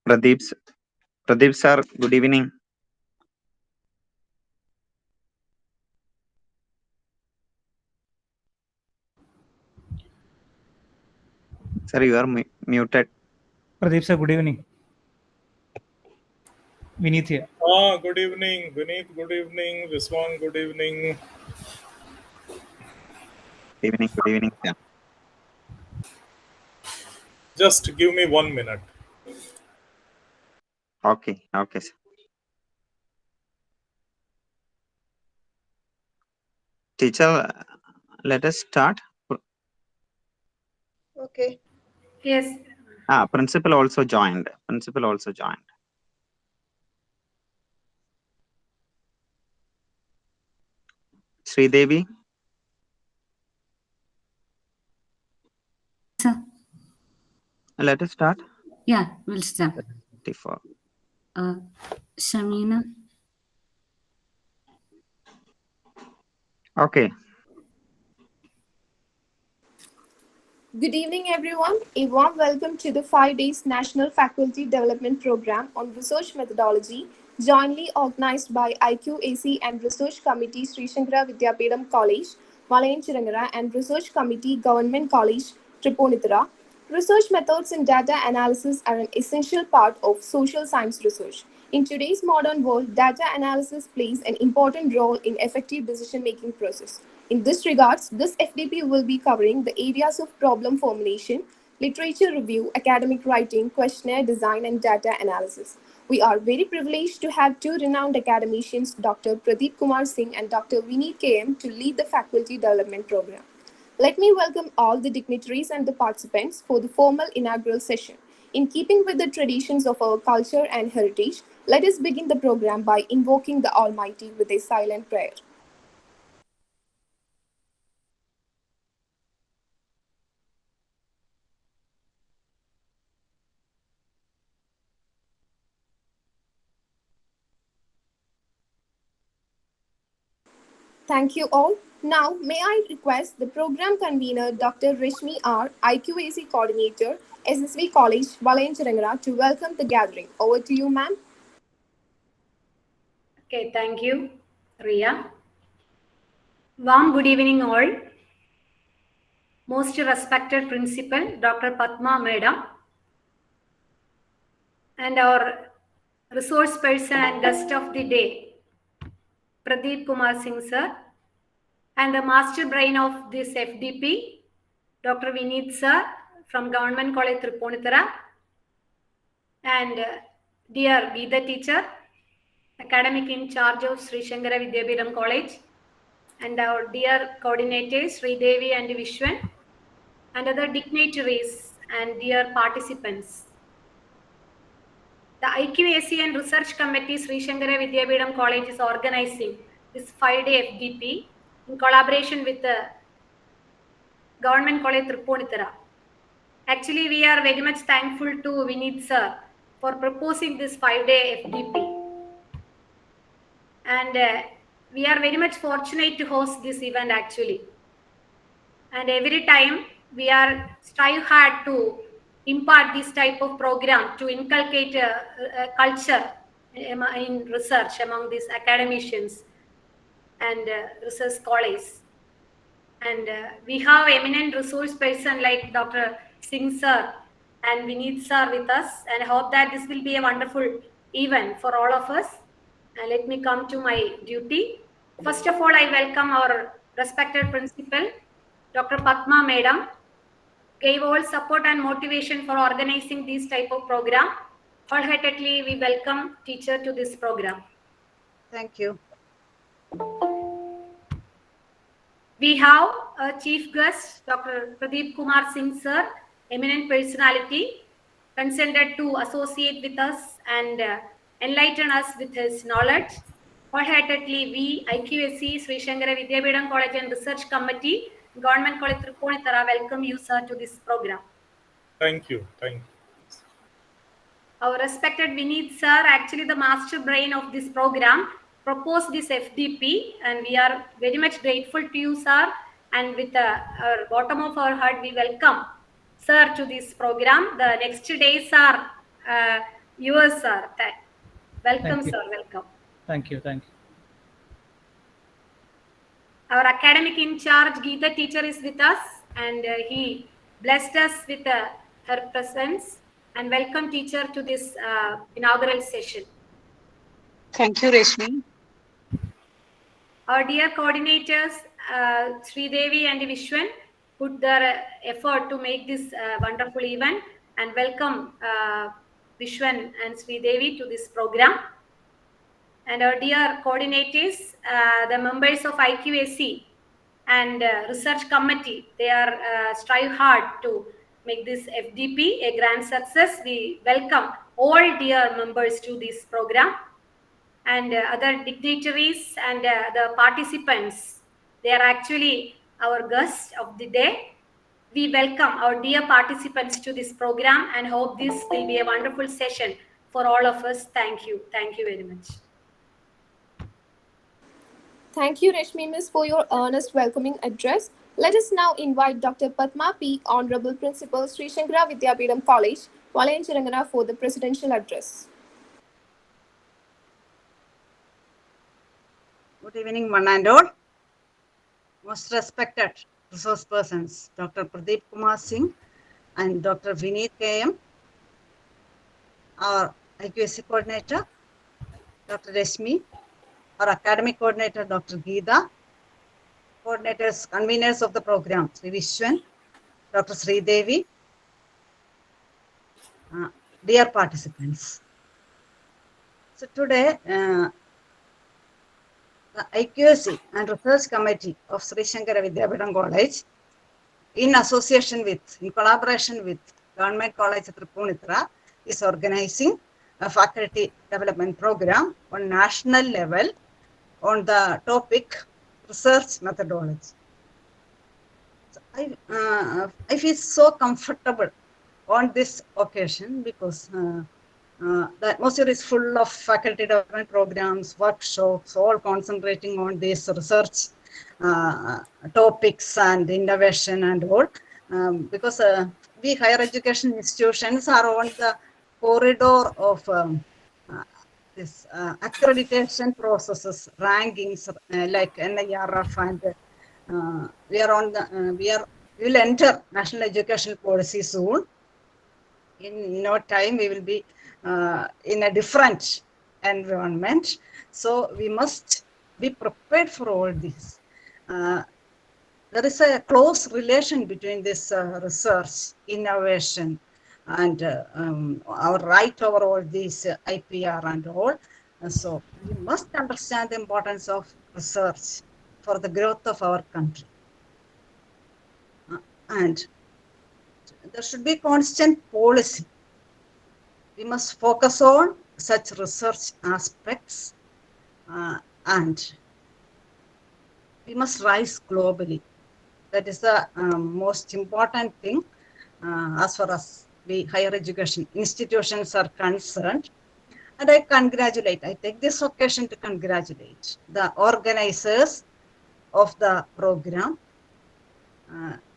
Pradeep sir, good evening. Sir, you are muted. Pradeep sir, good evening. Vineet here. Good evening, Vineet. Good evening, Viswan. Good evening. Good evening, sir. Just give me 1 minute. Okay, sir. Teacher, let us start. Okay. Yes. Principal also joined. Sridevi. Sir. Let us start. Yeah, we'll start. 34. Shamina. Okay. Good evening, everyone. A warm welcome to the 5 days National Faculty Development Program on Research Methodology, jointly organized by IQAC and Research Committee Sri Shankara Vidyapeetham College, Valayanchirangara, and Research Committee Government College, Tripunithura. Research methods and data analysis are an essential part of social science research. In today's modern world, data analysis plays an important role in effective decision-making process. In this regards, this FDP will be covering the areas of problem formulation, literature review, academic writing, questionnaire design, and data analysis. We are very privileged to have two renowned academicians, Dr. Pradeep Kumar Singh and Dr. Vineet KM, to lead the faculty development program. Let me welcome all the dignitaries and the participants for the formal inaugural session. In keeping with the traditions of our culture and heritage, let us begin the program by invoking the Almighty with a silent prayer. Thank you all. Now, may I request the program convener, Dr. Rishmi R., IQAC Coordinator, SSV College, Valayanchirangara, to welcome the gathering. Over to you, ma'am. Okay, thank you, Ria. Warm good evening, all. Most respected Principal, Dr. Padma Madam, and our resource person and guest of the day, Pradeep Kumar Singh sir, and the master brain of this FDP, Dr. Vineet sir from Government College Tripunithura, and dear Geeta teacher, academic in charge of Sri Shankara Vidyapeetham College, and our dear coordinators Sri Devi and Vishwan, and other dignitaries and dear participants. The IQAC and Research Committee Sri Shankara Vidyapeetham College is organizing this 5-day FDP in collaboration with the Government College Tripunithura. Actually, we are very much thankful to Vineet sir for proposing this 5-day FDP. And we are very much fortunate to host this event actually. And every time we are strive hard to impart this type of program to inculcate culture in research among these academicians and research scholars. And we have eminent resource person like Dr. Singh sir and Vineet sir with us, and I hope that this will be a wonderful event for all of us. And let me come to my duty. First of all, I welcome our respected principal, Dr. Padma Madam, gave all support and motivation for organizing this type of program. Wholeheartedly, we welcome teacher to this program. Thank you. We have a chief guest, Dr. Pradeep Kumar Singh sir, eminent personality, consented to associate with us and enlighten us with his knowledge. Wholeheartedly, we, IQSC, Sri Shankara Vidyapitham College and Research Committee, Government College Tripunithura, welcome you, sir, to this program. Thank you. Thank you. Our respected Vineet sir, actually the master brain of this program, proposed this FDP, and we are very much grateful to you, sir. And with our bottom of our heart, we welcome sir to this program. The next days are yours, sir. Welcome, Thank you. sir. Welcome. Thank you. Our academic in charge, Geeta teacher, is with us, and he blessed us with her presence. And welcome, teacher, to this inaugural session. Thank you, Reshmi. Our dear coordinators, Sri Devi and Vishwan, put their effort to make this wonderful event, and welcome Vishwan and Sri Devi to this program. And our dear coordinators, the members of IQAC and research committee, they are strive hard to make this FDP a grand success. We welcome all dear members to this program, and other dignitaries and the participants. They are actually our guests of the day. We welcome our dear participants to this program and hope this will be a wonderful session for all of us. Thank you. Thank you very much. Thank you, Reshmi Miss, for your earnest welcoming address. Let us now invite Dr. Padma P, Honorable Principal, Sri Shankara Vidyapitham College, Valayanchirangana, for the presidential address. Good evening, one and all. Most respected resource persons, Dr. Pradeep Kumar Singh and Dr. Vineet KM, our IQSC coordinator, Dr. Reshmi, our academic coordinator, Dr. Geeta, coordinators, conveners of the program, Sri Vishwan, Dr. Sri Devi, dear participants. So today, the IQSC and Research Committee of Sri Shankara Vidyapitham College, in collaboration with Government College Tripunithura, is organizing a faculty development program on national level on the topic research methodology. So I feel so comfortable on this occasion because the atmosphere is full of faculty development programs, workshops, all concentrating on these research topics and innovation and all. Because we higher education institutions are on the corridor of this accreditation processes, rankings like NIRF, and we will enter national education policy soon. In no time, we will be in a different environment. So we must be prepared for all this. There is a close relation between this research, innovation, and our right over all these IPR and all. So we must understand the importance of research for the growth of our country. And there should be constant policy. We must focus on such research aspects and we must rise globally. That is the most important thing as far as the higher education institutions are concerned. And I take this occasion to congratulate the organizers of the program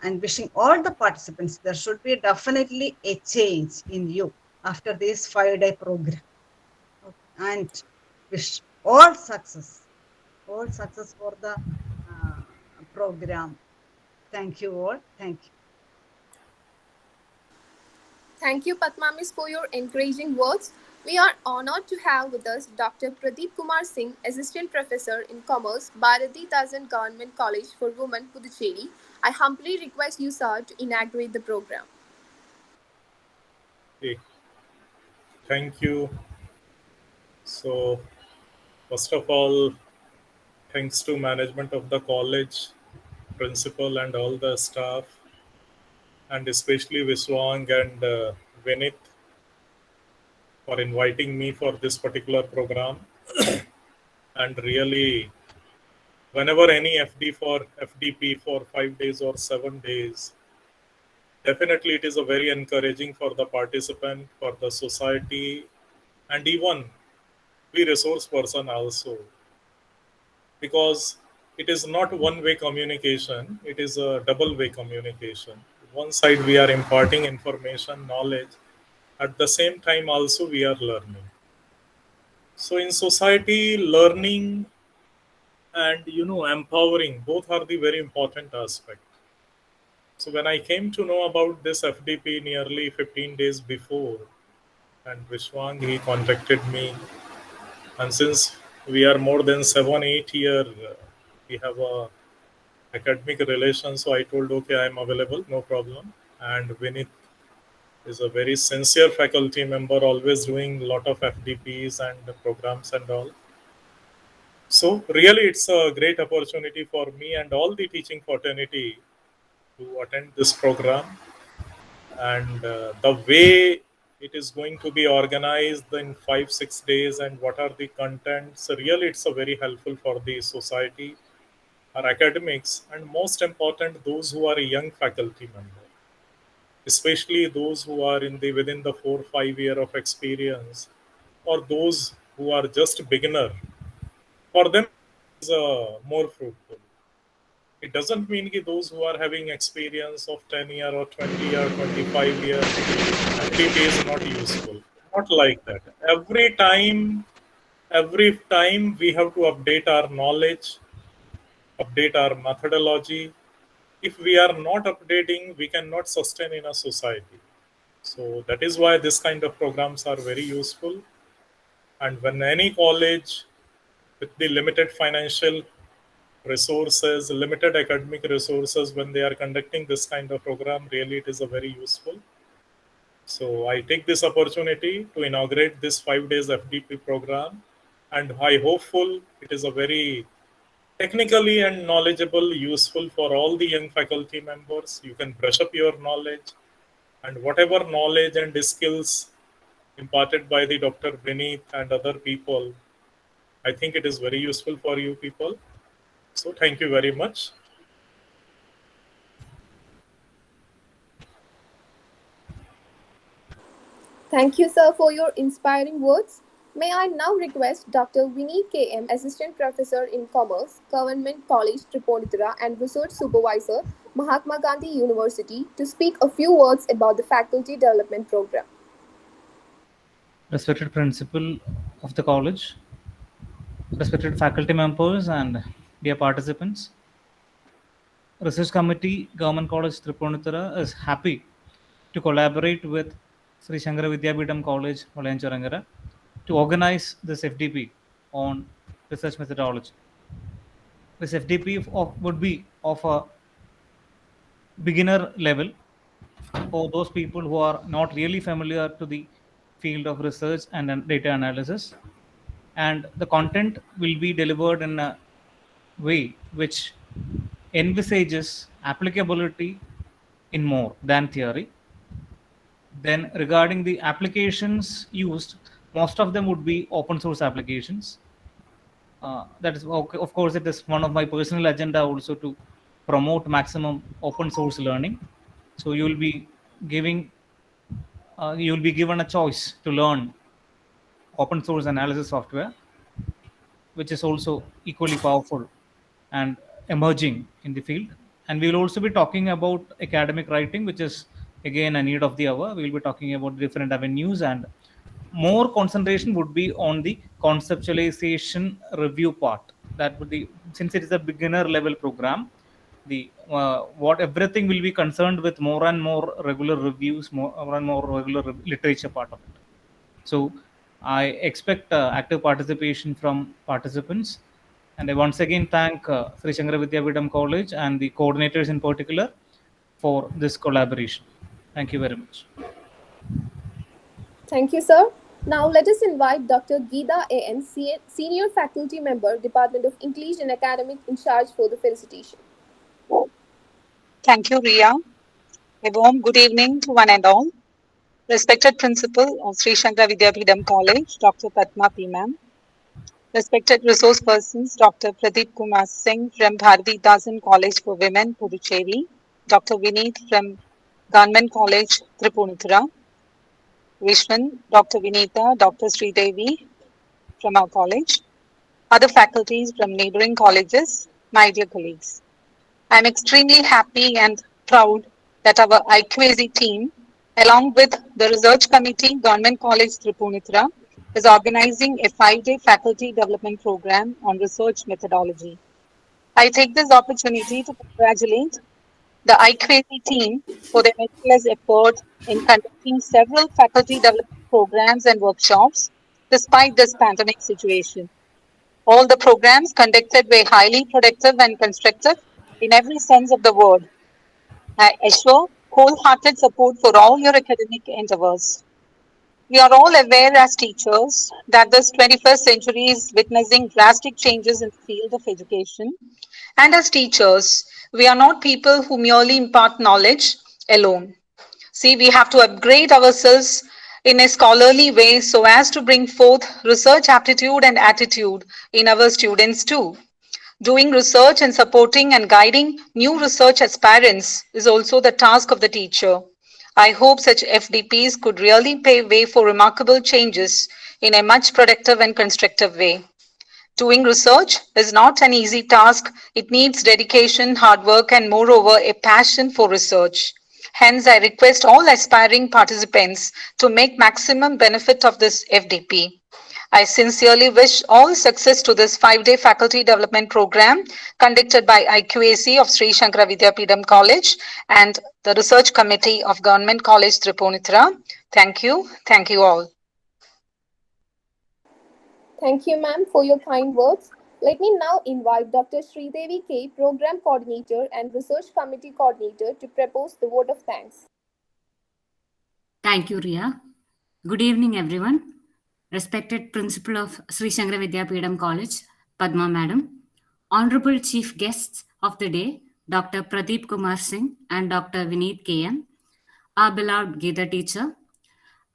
and wishing all the participants there should be definitely a change in you after this 5-day program. And wish all success for the program. Thank you all. Thank you. Thank you, Padma Miss, for your encouraging words. We are honored to have with us Dr. Pradeep Kumar Singh, Assistant Professor in Commerce, Bharati Dasan Government College for Women, Puducherry. I humbly request you, sir, to inaugurate the program. Okay. Thank you. So, first of all, thanks to management of the college, principal and all the staff, and especially Viswang and Vinit for inviting me for this particular program. And really, whenever any FDP for 5 days or 7 days, definitely it is a very encouraging for the participant, for the society, and even we resource person also, because it is not one-way communication, it is a double-way communication. One side we are imparting information, knowledge, at the same time also we are learning. So in society, learning and empowering, both are the very important aspect. So when I came to know about this FDP nearly 15 days before, and Vishwang, he contacted me, and since we are more than 7-8 years, we have a academic relation, so I told, okay, I'm available, no problem. And Vinit is a very sincere faculty member, always doing a lot of FDPs and programs and all. So really, it's a great opportunity for me and all the teaching fraternity to attend this program. And the way it is going to be organized in 5-6 days and what are the contents, really it's a very helpful for the society, our academics, and most important, those who are a young faculty member, especially those who are within the 4 or 5 year of experience, or those who are just beginner. For them, it's more fruitful. It doesn't mean that those who are having experience of 10 year or 20 or 25 year, FDP is not useful. Not like that. Every time we have to update our knowledge, update our methodology. If we are not updating, we cannot sustain in a society. So that is why this kind of programs are very useful. And when any college with the limited financial resources, limited academic resources, when they are conducting this kind of program, really it is a very useful. So I take this opportunity to inaugurate this 5 days FDP program, and I hopeful it is a very technically and knowledgeable, useful for all the young faculty members. You can brush up your knowledge, and whatever knowledge and skills imparted by the Dr. Vinit and other people, I think it is very useful for you people. So thank you very much. Thank you, sir, for your inspiring words. May I now request Dr. Vineet K.M., Assistant Professor in Commerce, Government College, Tripunithura, and Research Supervisor, Mahatma Gandhi University, to speak a few words about the Faculty Development Program. Respected principal of the college, respected faculty members, and dear participants, Research Committee, Government College, Tripunithura is happy to collaborate with Sri Shankara Vidyapitham College, Valayanchurangara, to organize this FDP on research methodology. This FDP would be of a beginner level for those people who are not really familiar to the field of research and data analysis. And the content will be delivered in a way which envisages applicability in more than theory. Then regarding the applications used, most of them would be open source applications. That is, of course, it is one of my personal agenda also to promote maximum open source learning. So you will be given a choice to learn open source analysis software, which is also equally powerful and emerging in the field. And we will also be talking about academic writing, which is again a need of the hour. We will be talking about different avenues, and more concentration would be on the conceptualization review part. That would be, since it is a beginner level program, the what everything will be concerned with more and more regular reviews, more and more regular literature part of it. So I expect active participation from participants. And I once again thank Sri Shankara Vidyapitham College and the coordinators in particular for this collaboration. Thank you very much. Thank you, sir. Now let us invite Dr. Geeta A.N., Senior Faculty Member, Department of English and Academic, in charge for the felicitation. Thank you, Ria. A warm good evening to one and all. Respected Principal of Sri Shankara Vidyapeetham College, Dr. Padma P. Ma'am. Respected resource persons, Dr. Pradeep Kumar Singh from Bharati Dasan College for Women, Puducherry. Dr. Vineet from Government College, Tripunithura. Vishwan, Dr. Vinita, Dr. Sridevi from our college. Other faculties from neighboring colleges, my dear colleagues. I am extremely happy and proud that our IQAC team, along with the Research Committee, Government College Tripunithura, is organizing a 5-day faculty development program on research methodology. I take this opportunity to congratulate the IQAC team for their meticulous effort in conducting several faculty development programs and workshops despite this pandemic situation. All the programs conducted were highly productive and constructive in every sense of the word. I assure wholehearted support for all your academic endeavors. We are all aware as teachers that this 21st century is witnessing drastic changes in the field of education. And as teachers, we are not people who merely impart knowledge alone. See, we have to upgrade ourselves in a scholarly way so as to bring forth research aptitude and attitude in our students too. Doing research and supporting and guiding new research aspirants is also the task of the teacher. I hope such FDPs could really pave way for remarkable changes in a much productive and constructive way. Doing research is not an easy task. It needs dedication, hard work, and moreover, a passion for research. Hence, I request all aspiring participants to make maximum benefit of this FDP. I sincerely wish all success to this 5-day faculty development program conducted by IQAC of Sri Shankara Vidyapeetham College and the Research Committee of Government College Tripunithura. Thank you. Thank you all. Thank you, ma'am, for your kind words. Let me now invite Dr. Sridevi K, Program Coordinator and Research Committee Coordinator, to propose the vote of thanks. Thank you, Ria. Good evening, everyone. Respected Principal of Sri Shankara Vidyapeetham College, Padma Madam. Honorable Chief Guests of the day, Dr. Pradeep Kumar Singh and Dr. Vineet KM. Our beloved Gita teacher,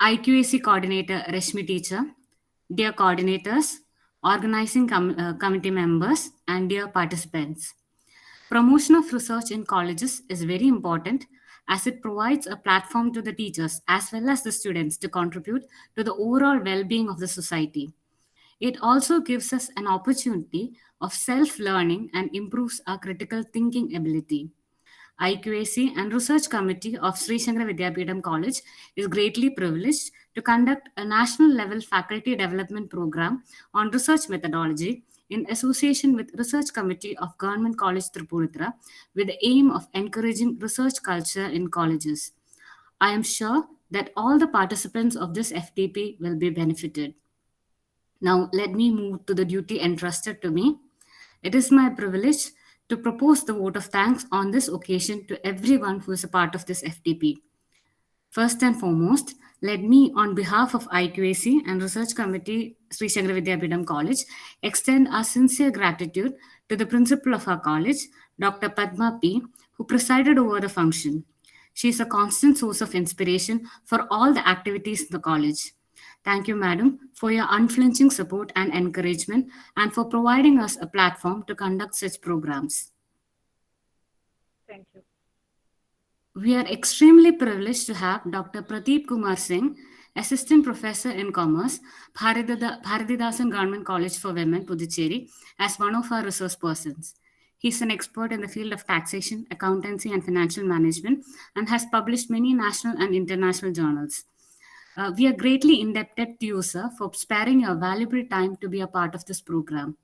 IQAC Coordinator Rashmi teacher, dear coordinators, organizing committee members, and dear participants. Promotion of research in colleges is very important as it provides a platform to the teachers as well as the students to contribute to the overall well-being of the society. It also gives us an opportunity of self-learning and improves our critical thinking ability. IQAC and Research Committee of Sri Shankara Vidyapeetham College is greatly privileged to conduct a national level faculty development program on research methodology in association with Research Committee of Government College Tripunithura with the aim of encouraging research culture in colleges. I am sure that all the participants of this FTP will be benefited. Now let me move to the duty entrusted to me. It is my privilege to propose the vote of thanks on this occasion to everyone who is a part of this FTP. First and foremost, let me, on behalf of IQAC and Research Committee, Sri Shankara Vidyapeetham College, extend our sincere gratitude to the principal of our college, Dr. Padma P., who presided over the function. She is a constant source of inspiration for all the activities in the college. Thank you, Madam, for your unflinching support and encouragement and for providing us a platform to conduct such programs. Thank you. We are extremely privileged to have Dr. Pradeep Kumar Singh, Assistant Professor in Commerce, Bharatidasan Government College for Women, Puducherry, as one of our resource persons. He is an expert in the field of taxation, accountancy, and financial management and has published many national and international journals. We are greatly indebted to you, sir, for sparing your valuable time to be a part of this program.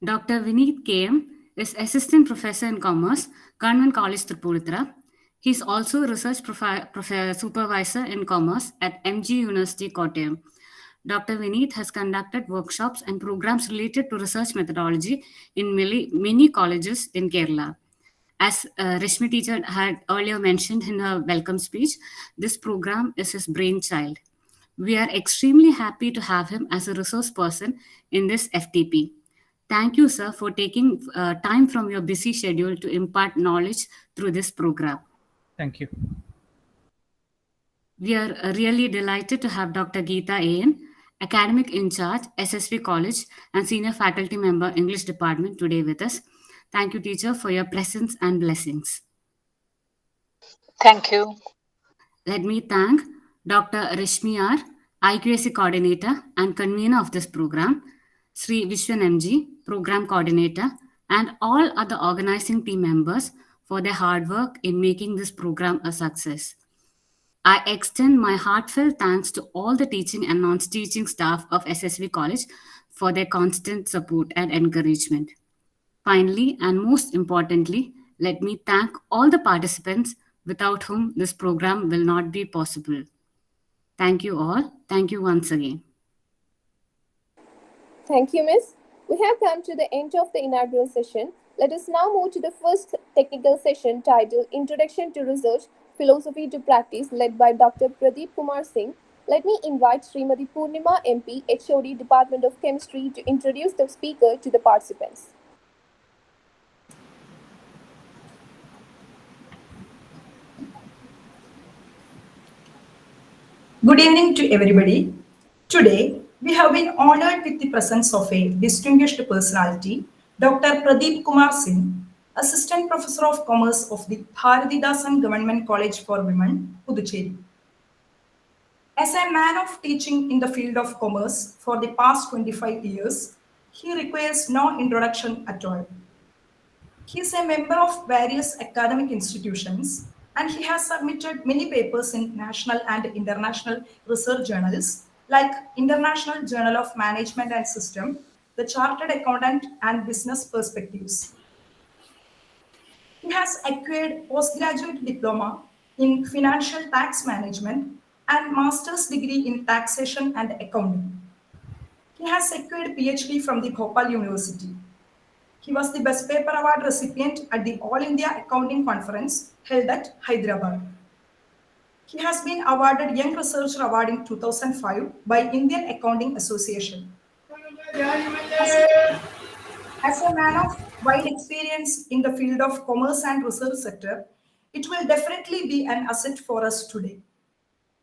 Dr. Vineet KM is Assistant Professor in Commerce, Government College Tripunithura. He is also Research Supervisor in Commerce at MG University, Kottayam. Dr. Vineet has conducted workshops and programs related to research methodology in many colleges in Kerala. As Rashmi teacher had earlier mentioned in her welcome speech, this program is his brainchild. We are extremely happy to have him as a resource person in this FTP. Thank you, sir, for taking time from your busy schedule to impart knowledge through this program. Thank you. We are really delighted to have Dr. Geeta A.N., Academic In Charge, SSV College, and Senior Faculty Member, English Department, today with us. Thank you, teacher, for your presence and blessings. Thank you. Let me thank Dr. Rashmi R., IQAC Coordinator and Convener of this program, Sri Vishwan MG, Program Coordinator, and all other organizing team members for their hard work in making this program a success. I extend my heartfelt thanks to all the teaching and non-teaching staff of SSV College for their constant support and encouragement. Finally, and most importantly, let me thank all the participants without whom this program will not be possible. Thank you all. Thank you once again. Thank you, Miss. We have come to the end of the inaugural session. Let us now move to the first technical session titled Introduction to Research, Philosophy to Practice, led by Dr. Pradeep Kumar Singh. Let me invite Srimati Purnima MP, HOD, Department of Chemistry, to introduce the speaker to the participants. Good evening to everybody. Today, we have been honored with the presence of a distinguished personality, Dr. Pradeep Kumar Singh, Assistant Professor of Commerce of the Bharathidasan Government College for Women, Puducherry. As a man of teaching in the field of commerce for the past 25 years, he requires no introduction at all. He is a member of various academic institutions and he has submitted many papers in national and international research journals like International Journal of Management and System, the Chartered Accountant and Business Perspectives. He has acquired postgraduate diploma in financial tax management and master's degree in taxation and accounting. He has acquired PhD from the Bhopal University. He was the Best Paper Award recipient at the All India Accounting Conference held at Hyderabad. He has been awarded Young Researcher Award in 2005 by Indian Accounting Association. As a man of wide experience in the field of commerce and research sector, it will definitely be an asset for us today.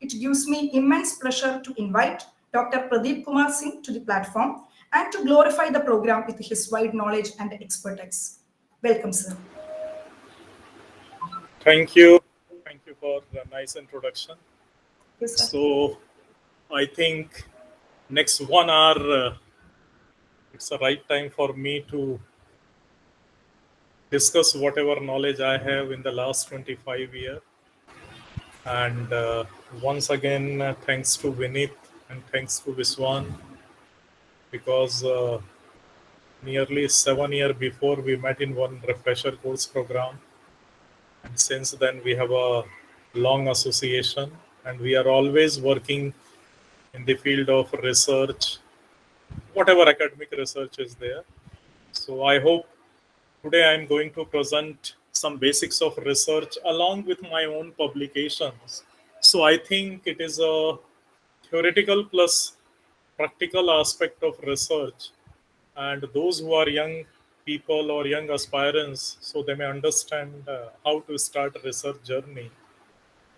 It gives me immense pleasure to invite Dr. Pradeep Kumar Singh to the platform and to glorify the program with his wide knowledge and expertise. Welcome, sir. Thank you. Thank you for the nice introduction. Yes, sir. So, I think next 1 hour, it's the right time for me to discuss whatever knowledge I have in the last 25 years. And once again, thanks to Vinith and thanks to Viswan, because nearly 7 years before we met in one refresher course program. And since then, we have a long association and we are always working in the field of research, whatever academic research is there. So I hope today I'm going to present some basics of research along with my own publications. So I think it is a theoretical plus practical aspect of research, and those who are young people or young aspirants, so they may understand how to start a research journey.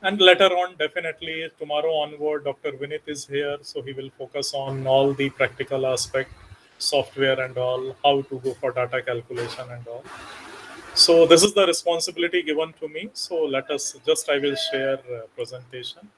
And later on, definitely tomorrow onward, Dr. Vinith is here, so he will focus on all the practical aspect, software and all, how to go for data calculation and all. So this is the responsibility given to me. So let us I will share presentation.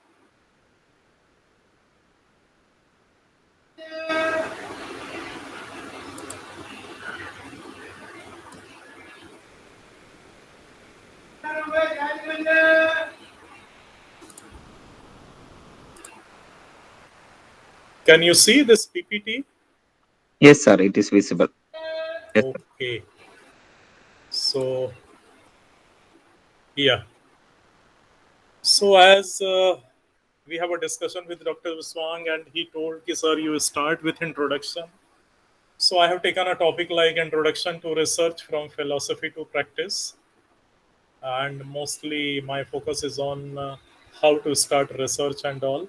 Can you see this PPT? Yes, sir, it is visible. Yes, sir. Okay. So, yeah. So as we have a discussion with Dr. Viswang and he told, sir, you start with introduction. So I have taken a topic like introduction to research from philosophy to practice. And mostly my focus is on how to start research and all.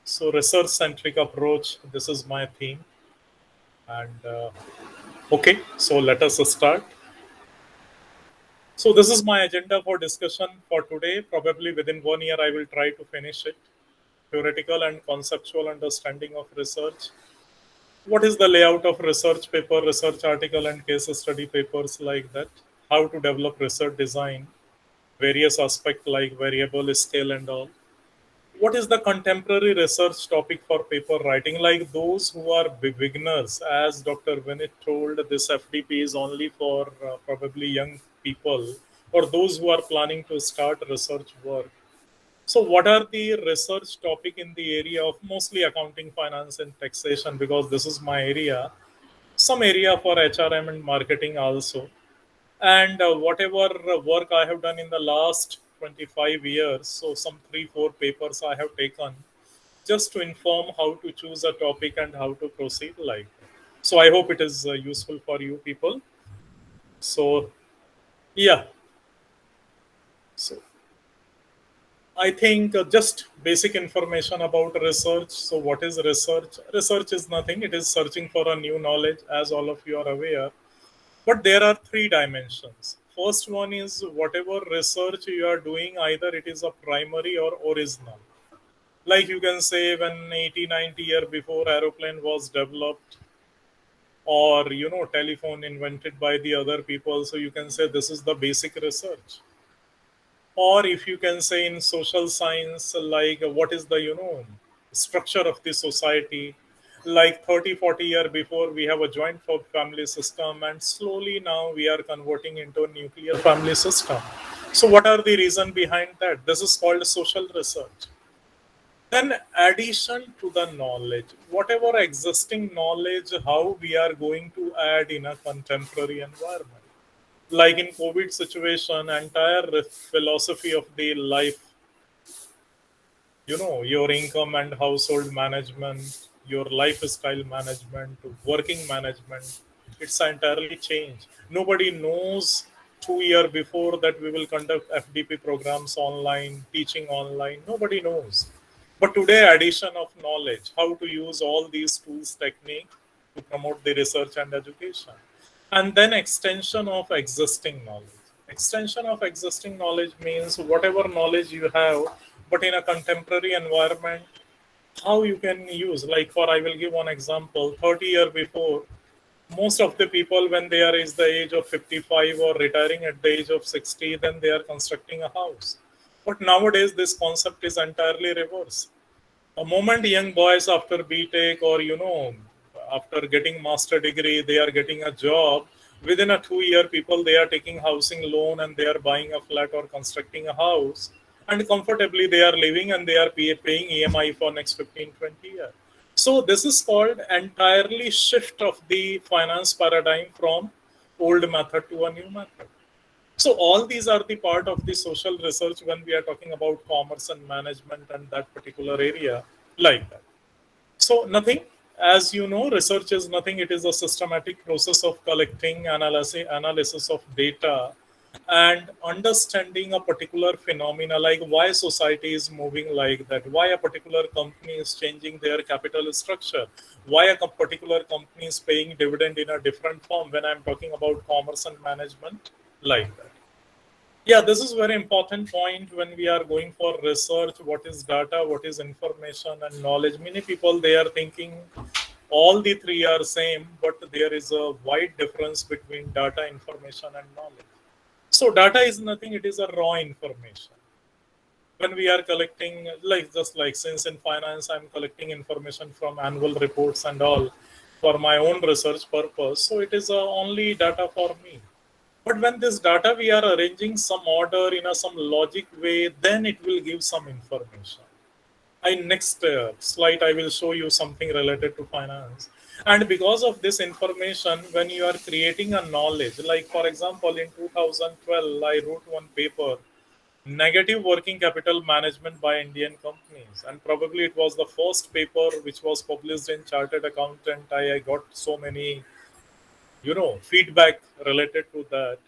So research-centric approach, this is my theme. And Okay, so let us start. So this is my agenda for discussion for today. Probably within 1 year, I will try to finish it. Theoretical and conceptual understanding of research. What is the layout of research paper, research article, and case study papers like that? How to develop research design, various aspects like variable scale and all. What is the contemporary research topic for paper writing? Like those who are beginners, as Dr. Vinit told, this FDP is only for probably young people or those who are planning to start research work. So what are the research topic in the area of mostly accounting, finance, and taxation? Because this is my area. Some area for HRM and marketing also. And whatever work I have done in the last 25 years, so some 3-4 papers I have taken just to inform how to choose a topic and how to proceed like that. So I hope it is useful for you people. So yeah, so I think just basic information about research. So what is research? Research is nothing. It is searching for a new knowledge, as all of you are aware. But there are 3 dimensions. First one is whatever research you are doing, either it is a primary or original. Like you can say when 80, 90 years before aeroplane was developed, or telephone invented by the other people, so you can say this is the basic research. Or if you can say in social science, like what is the structure of the society, like 30-40 years before we have a joint family system, and slowly now we are converting into a nuclear family system. So what are the reason behind that? This is called social research. Then addition to the knowledge, whatever existing knowledge, how we are going to add in a contemporary environment. Like in COVID situation, entire philosophy of the life, your income and household management, your lifestyle management, working management, it's entirely changed. Nobody knows 2 years before that we will conduct FDP programs online, teaching online. Nobody knows. But today, addition of knowledge, how to use all these tools, technique to promote the research and education. And then extension of existing knowledge. Extension of existing knowledge means whatever knowledge you have, but in a contemporary environment, how you can use. Like I will give one example. 30 years before, most of the people, when they are is the age of 55 or retiring at the age of 60, then they are constructing a house. But nowadays, this concept is entirely reverse. The moment young boys after BTech or after getting master degree, they are getting a job. Within a 2 year, people they are taking housing loan and they are buying a flat or constructing a house, and comfortably they are living and they are paying EMI for next 15-20 years. So this is called entirely shift of the finance paradigm from old method to a new method. So all these are the part of the social research when we are talking about commerce and management and that particular area like that. So nothing, as you know, research is nothing. It is a systematic process of collecting, analysis of data, and understanding a particular phenomena, like why society is moving like that, why a particular company is changing their capital structure, why a particular company is paying dividend in a different form when I'm talking about commerce and management like that. Yeah, this is very important point when we are going for research. What is data, what is information and knowledge? Many people, they are thinking all the 3 are same, but there is a wide difference between data, information and knowledge. So data is nothing, it is a raw information. When we are collecting, just like since in finance, I'm collecting information from annual reports and all for my own research purpose. So it is only data for me. But when this data we are arranging some order in some logic way, then it will give some information. Next slide, I will show you something related to finance. And because of this information, when you are creating a knowledge, like for example, in 2012, I wrote one paper, Negative Working Capital Management by Indian Companies. And probably it was the first paper which was published in Chartered Accountant. I got so many feedback related to that.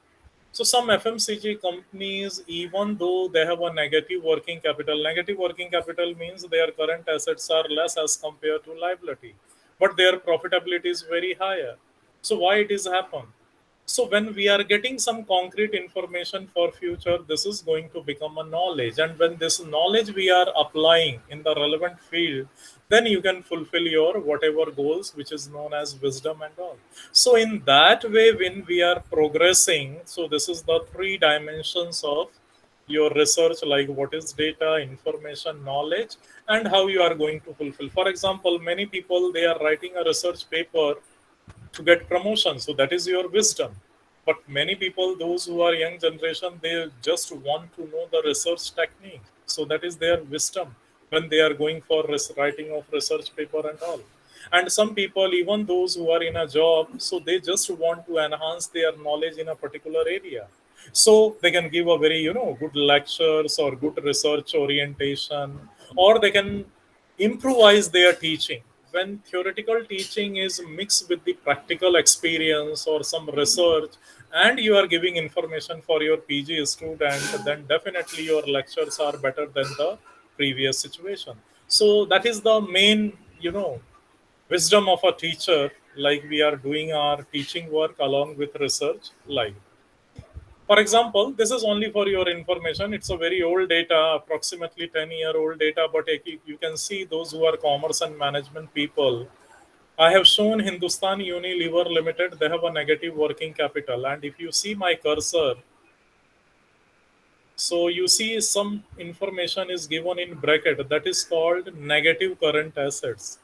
So some FMCG companies, even though they have a negative working capital means their current assets are less as compared to liability, but their profitability is very higher. So why it is happen? So when we are getting some concrete information for future, this is going to become a knowledge, and when this knowledge we are applying in the relevant field, then you can fulfill your whatever goals, which is known as wisdom and all. So in that way, when we are progressing, so this is the three dimensions of your research, like what is data, information, knowledge, and how you are going to fulfill. For example, many people, they are writing a research paper to get promotion, so that is your wisdom. But many people, those who are young generation, they just want to know the research technique, so that is their wisdom when they are going for writing of research paper and all. And some people, even those who are in a job, so they just want to enhance their knowledge in a particular area, so they can give a very good lectures or good research orientation, or they can improvise their teaching. When theoretical teaching is mixed with the practical experience or some research, and you are giving information for your PG student, then definitely your lectures are better than the previous situation. So that is the main wisdom of a teacher, like we are doing our teaching work along with research, like, for example, this is only for your information. It's a very old data, approximately 10-year-old data, but you can see those who are commerce and management people. I have shown Hindustan Unilever Limited, they have a negative working capital. And if you see my cursor, so you see some information is given in bracket, that is called negative current assets.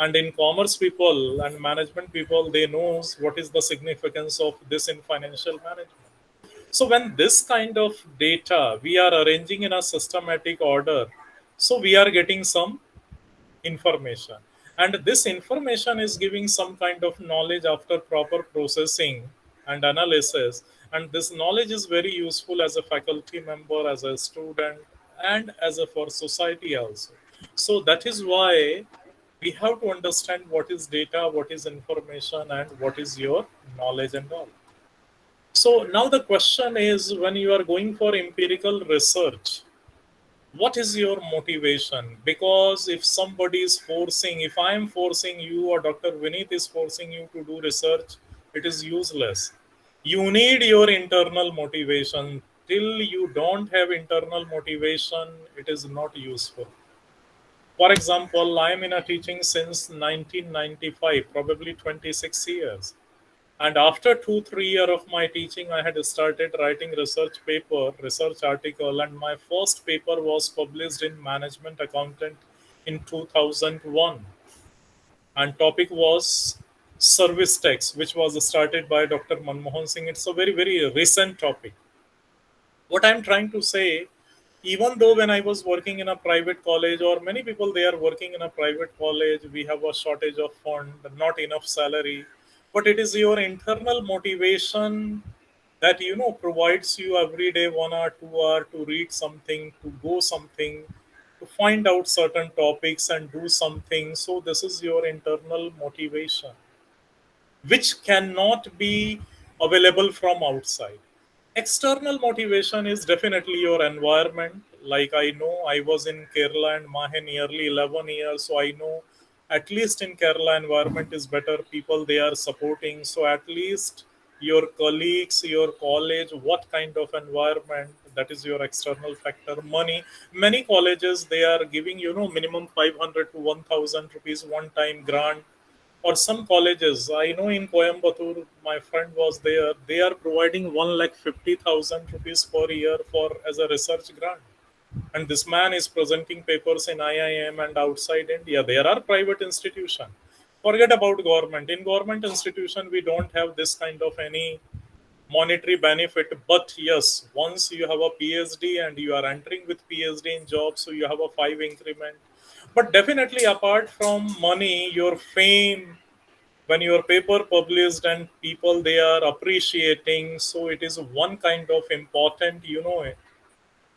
And in commerce people and management people, they knows what is the significance of this in financial management. So when this kind of data we are arranging in a systematic order, so we are getting some information. And this information is giving some kind of knowledge after proper processing and analysis. And this knowledge is very useful as a faculty member, as a student, and as a for society also. So that is why we have to understand what is data, what is information, and what is your knowledge and all. So now the question is, when you are going for empirical research, what is your motivation? Because if somebody is forcing, if I am forcing you or Dr. Vineet is forcing you to do research, it is useless. You need your internal motivation. Till you don't have internal motivation, it is not useful. For example, I am in a teaching since 1995, probably 26 years. And after 2-3 years of my teaching, I had started writing research paper, research article, and my first paper was published in Management Accountant in 2001. And topic was service tax, which was started by Dr. Manmohan Singh. It's a very, very recent topic. What I'm trying to say, even though when I was working in a private college, or many people, they are working in a private college, we have a shortage of fund, not enough salary, but it is your internal motivation that provides you every day 1 or 2 hours to read something, to go something, to find out certain topics and do something. So this is your internal motivation, which cannot be available from outside. External motivation is definitely your environment. Like I know I was in Kerala and Mahe nearly 11 years, so I know at least in Kerala environment is better, people they are supporting. So at least your colleagues, your college, what kind of environment, that is your external factor. Money, many colleges they are giving minimum 500 to 1000 rupees one time grant. Or some colleges, I know in Coimbatore, my friend was there, they are providing 1,50,000 rupees per year for as a research grant. And this man is presenting papers in IIM and outside India. There are private institutions. Forget about government. In government institution, we don't have this kind of any monetary benefit. But yes, once you have a PhD and you are entering with PhD in job, so you have a 5 increment. But definitely apart from money, your fame, when your paper published and people they are appreciating, so it is one kind of important,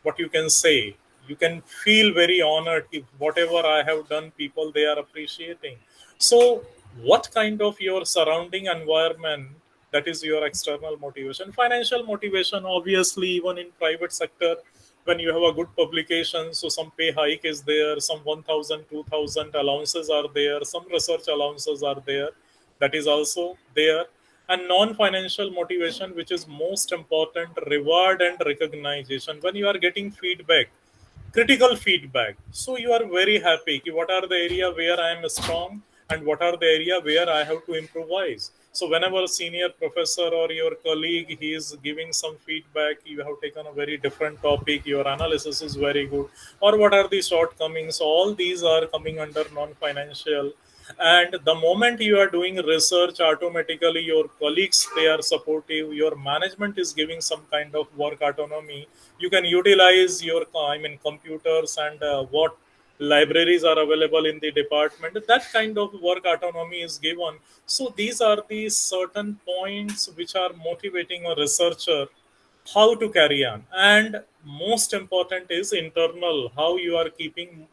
what you can say, you can feel very honored if whatever I have done, people they are appreciating. So what kind of your surrounding environment, that is your external motivation. Financial motivation, obviously, even in private sector, when you have a good publication, so some pay hike is there, some 1000 2000 allowances are there, some research allowances are there, that is also there. And non-financial motivation, which is most important, reward and recognition. When you are getting feedback, critical feedback, so you are very happy. What are the area where I am strong and what are the area where I have to improvise? So whenever senior professor or your colleague he is giving some feedback, you have taken a very different topic, your analysis is very good, or what are the shortcomings, all these are coming under non-financial. And the moment you are doing research, automatically your colleagues they are supportive, your management is giving some kind of work autonomy. You can utilize your computers and what libraries are available in the department, that kind of work autonomy is given. So these are the certain points which are motivating a researcher how to carry on. And most important is internal, how you are keeping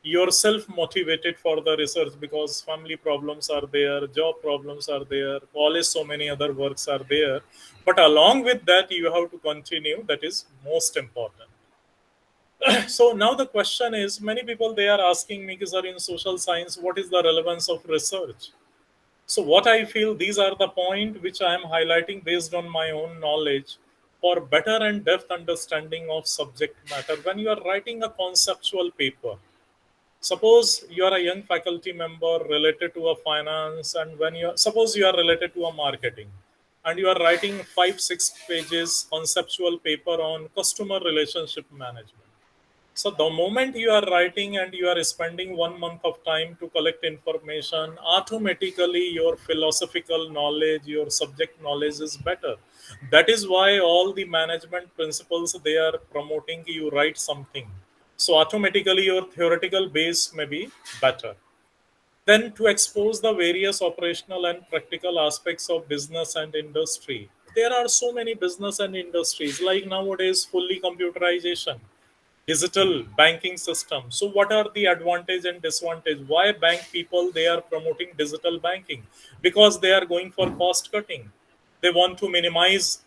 yourself motivated for the research, because family problems are there, job problems are there, college, so many other works are there, but along with that you have to continue. That is most important. So now the question is, many people they are asking me, sir, in social science what is the relevance of research? So what I feel, these are the point which I am highlighting based on my own knowledge for better and depth understanding of subject matter. When you are writing a conceptual paper, suppose you are a young faculty member related to a finance, and when you suppose you are related to a marketing, and you are writing 5-6 pages conceptual paper on customer relationship management. So the moment you are writing and you are spending 1 month of time to collect information, automatically your philosophical knowledge, your subject knowledge is better. That is why all the management principles they are promoting you write something. So automatically your theoretical base may be better. Then to expose the various operational and practical aspects of business and industry. There are so many business and industries, like nowadays fully computerization, digital banking system. So what are the advantage and disadvantage? Why bank people they are promoting digital banking? Because they are going for cost cutting. They want to minimize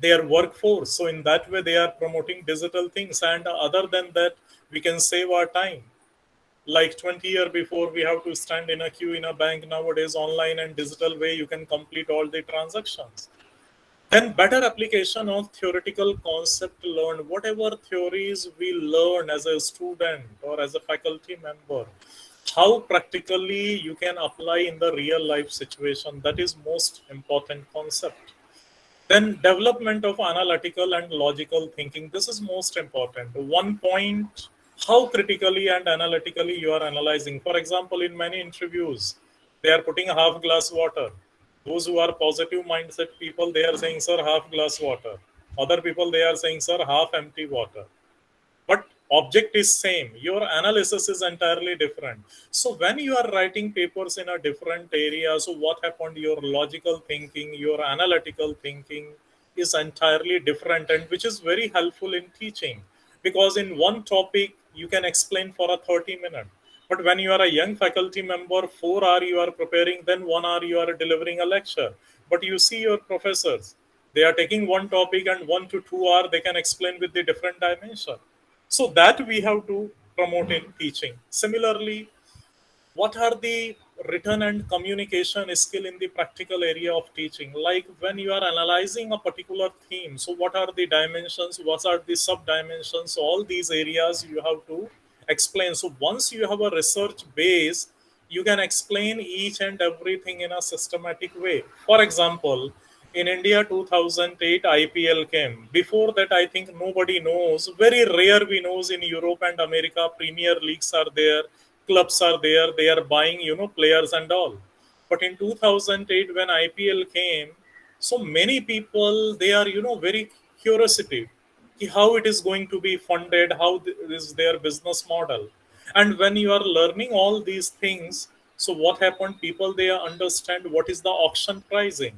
their workforce. So in that way they are promoting digital things. And other than that, we can save our time. Like 20 years before, we have to stand in a queue in a bank. Nowadays, online and digital way, you can complete all the transactions. Then better application of theoretical concept learned. Whatever theories we learn as a student or as a faculty member, how practically you can apply in the real life situation, that is most important concept. Then development of analytical and logical thinking. This is most important. One point, how critically and analytically you are analyzing. For example, in many interviews, they are putting half glass water. Those who are positive mindset people, they are saying, sir, half glass water. Other people, they are saying, sir, half empty water. But object is same, your analysis is entirely different. So when you are writing papers in a different area, so what happened, your logical thinking, your analytical thinking is entirely different, and which is very helpful in teaching, because in one topic you can explain for a 30 minute. But when you are a young faculty member, 4 hours you are preparing, then 1 hour you are delivering a lecture. But you see your professors, they are taking one topic and 1 to 2 hours they can explain with the different dimension. So that we have to promote in teaching. Similarly, what are the written and communication skill in the practical area of teaching? Like when you are analyzing a particular theme, so what are the dimensions, what are the sub dimensions, all these areas you have to explain. So once you have a research base, you can explain each and everything in a systematic way. For example, in India 2008 IPL came. Before that, I think nobody knows. Very rare we knows in Europe and America, Premier Leagues are there, clubs are there, they are buying, players and all. But in 2008 when IPL came, so many people, they are, very curiosity how it is going to be funded, how is their business model. And when you are learning all these things, so what happened, people, they understand what is the auction pricing.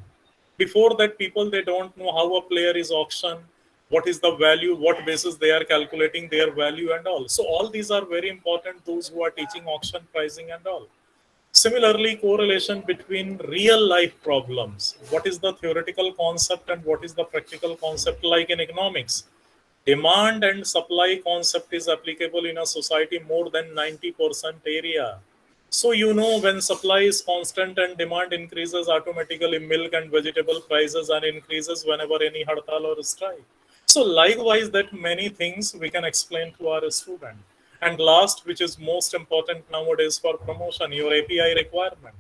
Before that, people, they don't know how a player is auctioned, what is the value, what basis they are calculating their value and all. So all these are very important, those who are teaching auction pricing and all. Similarly, correlation between real life problems. What is the theoretical concept and what is the practical concept? Like in economics, demand and supply concept is applicable in a society more than 90% area. So when supply is constant and demand increases, automatically milk and vegetable prices are increases whenever any hartal or strike. So likewise, that many things we can explain to our student. And last, which is most important nowadays for promotion, your API requirement.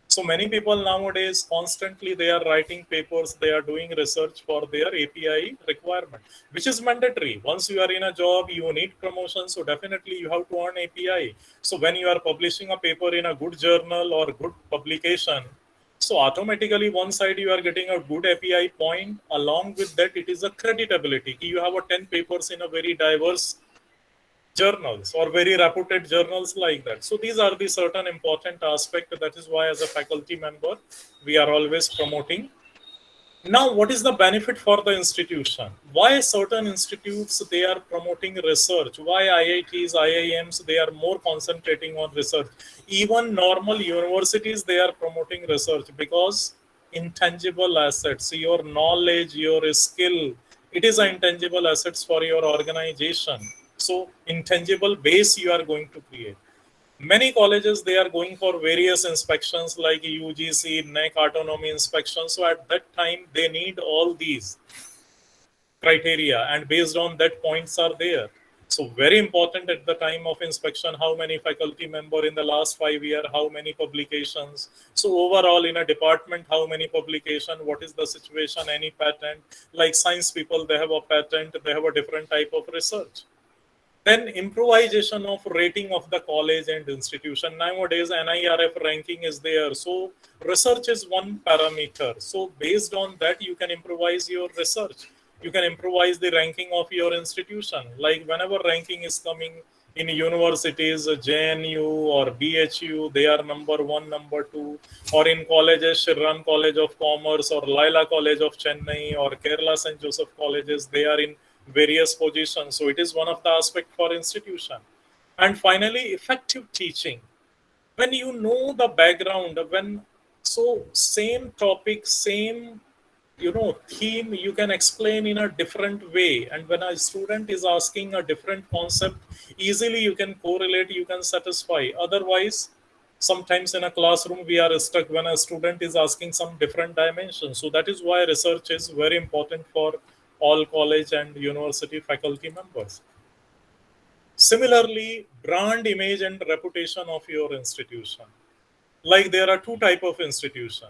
So many people nowadays constantly they are writing papers, they are doing research for their API requirement, which is mandatory. Once you are in a job, you need promotion, so definitely you have to earn API. So when you are publishing a paper in a good journal or good publication, so automatically one side you are getting a good API point. Along with that, it is a creditability. You have a 10 papers in a very diverse journals or very reputed journals like that. So these are the certain important aspect. That is why as a faculty member, we are always promoting. Now, what is the benefit for the institution? Why certain institutes, they are promoting research? Why IITs, IIMs, they are more concentrating on research? Even normal universities, they are promoting research because intangible assets, your knowledge, your skill, it is an intangible assets for your organization. So intangible base you are going to create. Many colleges, they are going for various inspections like UGC, NEC, autonomy inspection. So at that time, they need all these criteria, and based on that, points are there. So very important at the time of inspection, how many faculty member in the last 5 years, how many publications. So overall in a department, how many publication, what is the situation, any patent. Like science people, they have a patent, they have a different type of research. Then improvisation of rating of the college and institution. Nowadays, NIRF ranking is there. So research is one parameter. So based on that, you can improvise your research. You can improvise the ranking of your institution. Like whenever ranking is coming in universities, JNU or BHU, they are number 1, number 2. Or in colleges, Shriram College of Commerce or Laila College of Chennai or Kerala St. Joseph colleges, they are in various positions. So it is one of the aspect for institution. And finally, effective teaching. When you know the background, when so same topic, same theme, you can explain in a different way. And when a student is asking a different concept, easily you can correlate, you can satisfy. Otherwise, sometimes in a classroom we are stuck when a student is asking some different dimensions. So that is why research is very important for all college and university faculty members. Similarly, brand image and reputation of your institution. Like there are two type of institution.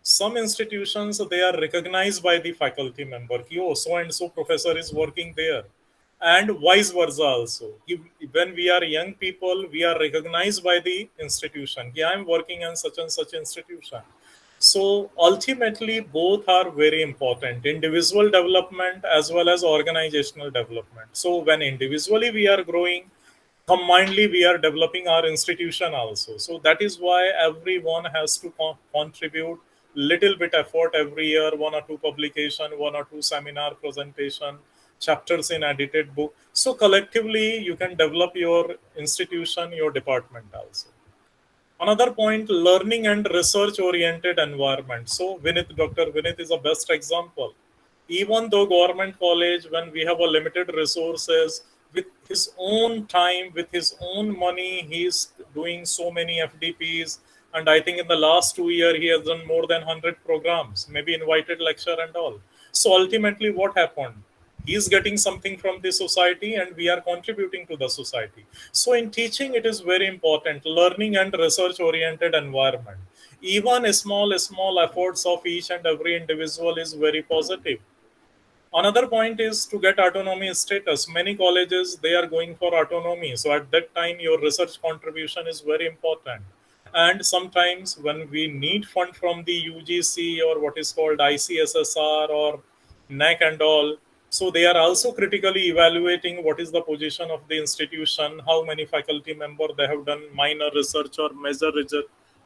Some institutions, they are recognized by the faculty member. Oh, so and so professor is working there. And vice versa also. When we are young people, we are recognized by the institution. I am working in such and such institution. So ultimately, both are very important, individual development as well as organizational development. So when individually we are growing, combinedly we are developing our institution also. So that is why everyone has to contribute little bit effort every year, 1 or 2 publication, 1 or 2 seminar presentation, chapters in edited book. So collectively you can develop your institution, your department also. Another point, learning and research oriented environment. So Dr. Vinith is a best example. Even though government college, when we have a limited resources, with his own time, with his own money, he is doing so many FDPs. And I think in the last 2 years, he has done more than 100 programs, maybe invited lecture and all. So ultimately what happened? He is getting something from the society and we are contributing to the society. So in teaching, it is very important, learning and research oriented environment. Even small efforts of each and every individual is very positive. Another point is to get autonomy status. Many colleges, they are going for autonomy. So at that time, your research contribution is very important. And sometimes when we need fund from the UGC or what is called ICSSR or NEC and all, so they are also critically evaluating what is the position of the institution, how many faculty members they have done minor research or major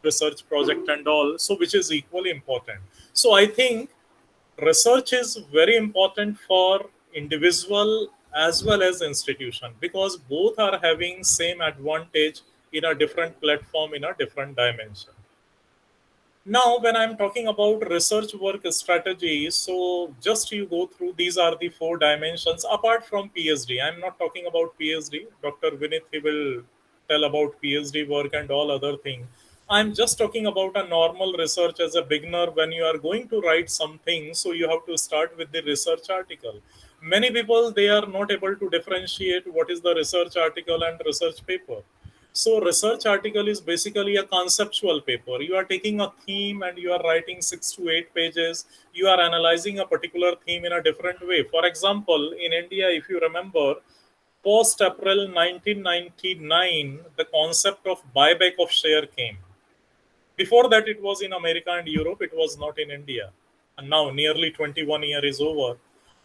research project and all, so which is equally important. So I think research is very important for individual as well as institution, because both are having same advantage in a different platform, in a different dimension. Now, when I'm talking about research work strategy, so just you go through, these are the 4 dimensions apart from PhD. I'm not talking about PhD. Dr. Vinith, he will tell about PhD work and all other thing. I'm just talking about a normal research as a beginner. When you are going to write something, so you have to start with the research article. Many people, they are not able to differentiate what is the research article and research paper. So research article is basically a conceptual paper. You are taking a theme and you are writing 6 to 8 pages. You are analyzing a particular theme in a different way. For example, in India, if you remember, post April 1999, the concept of buyback of share came. Before that, it was in America and Europe. It was not in India. And now nearly 21 years is over.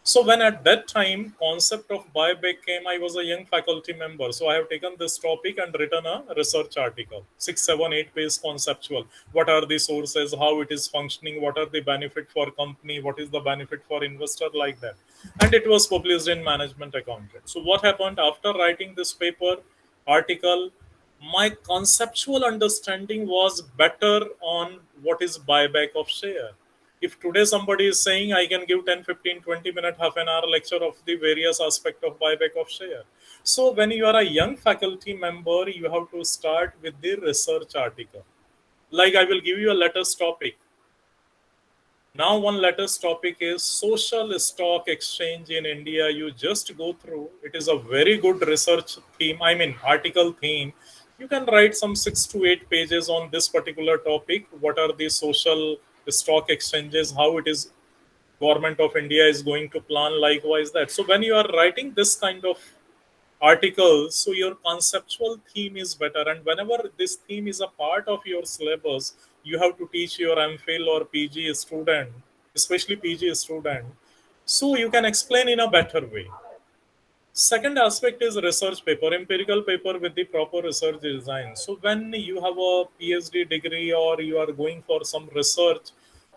So when at that time concept of buyback came, I was a young faculty member. So I have taken this topic and written a research article, 6, 7, 8 page conceptual. What are the sources, how it is functioning, what are the benefit for company, what is the benefit for investor, like that. And it was published in Management Accountant. So what happened after writing this paper, article, my conceptual understanding was better on what is buyback of share. If today somebody is saying I can give 10, 15, 20 minute, half an hour lecture of the various aspect of buyback of share. So when you are a young faculty member, you have to start with the research article. Like I will give you a latest topic. Now one latest topic is social stock exchange in India. You just go through. It is a very good research theme. I mean article theme. You can write some 6 to 8 pages on this particular topic. What are the social stock exchanges, how it is government of India is going to plan, likewise that. So when you are writing this kind of articles, so your conceptual theme is better. And whenever this theme is a part of your syllabus, you have to teach your MPhil or PG student, especially PG student, so you can explain in a better way. Second aspect is research paper, empirical paper with the proper research design. So when you have a PhD degree or you are going for some research,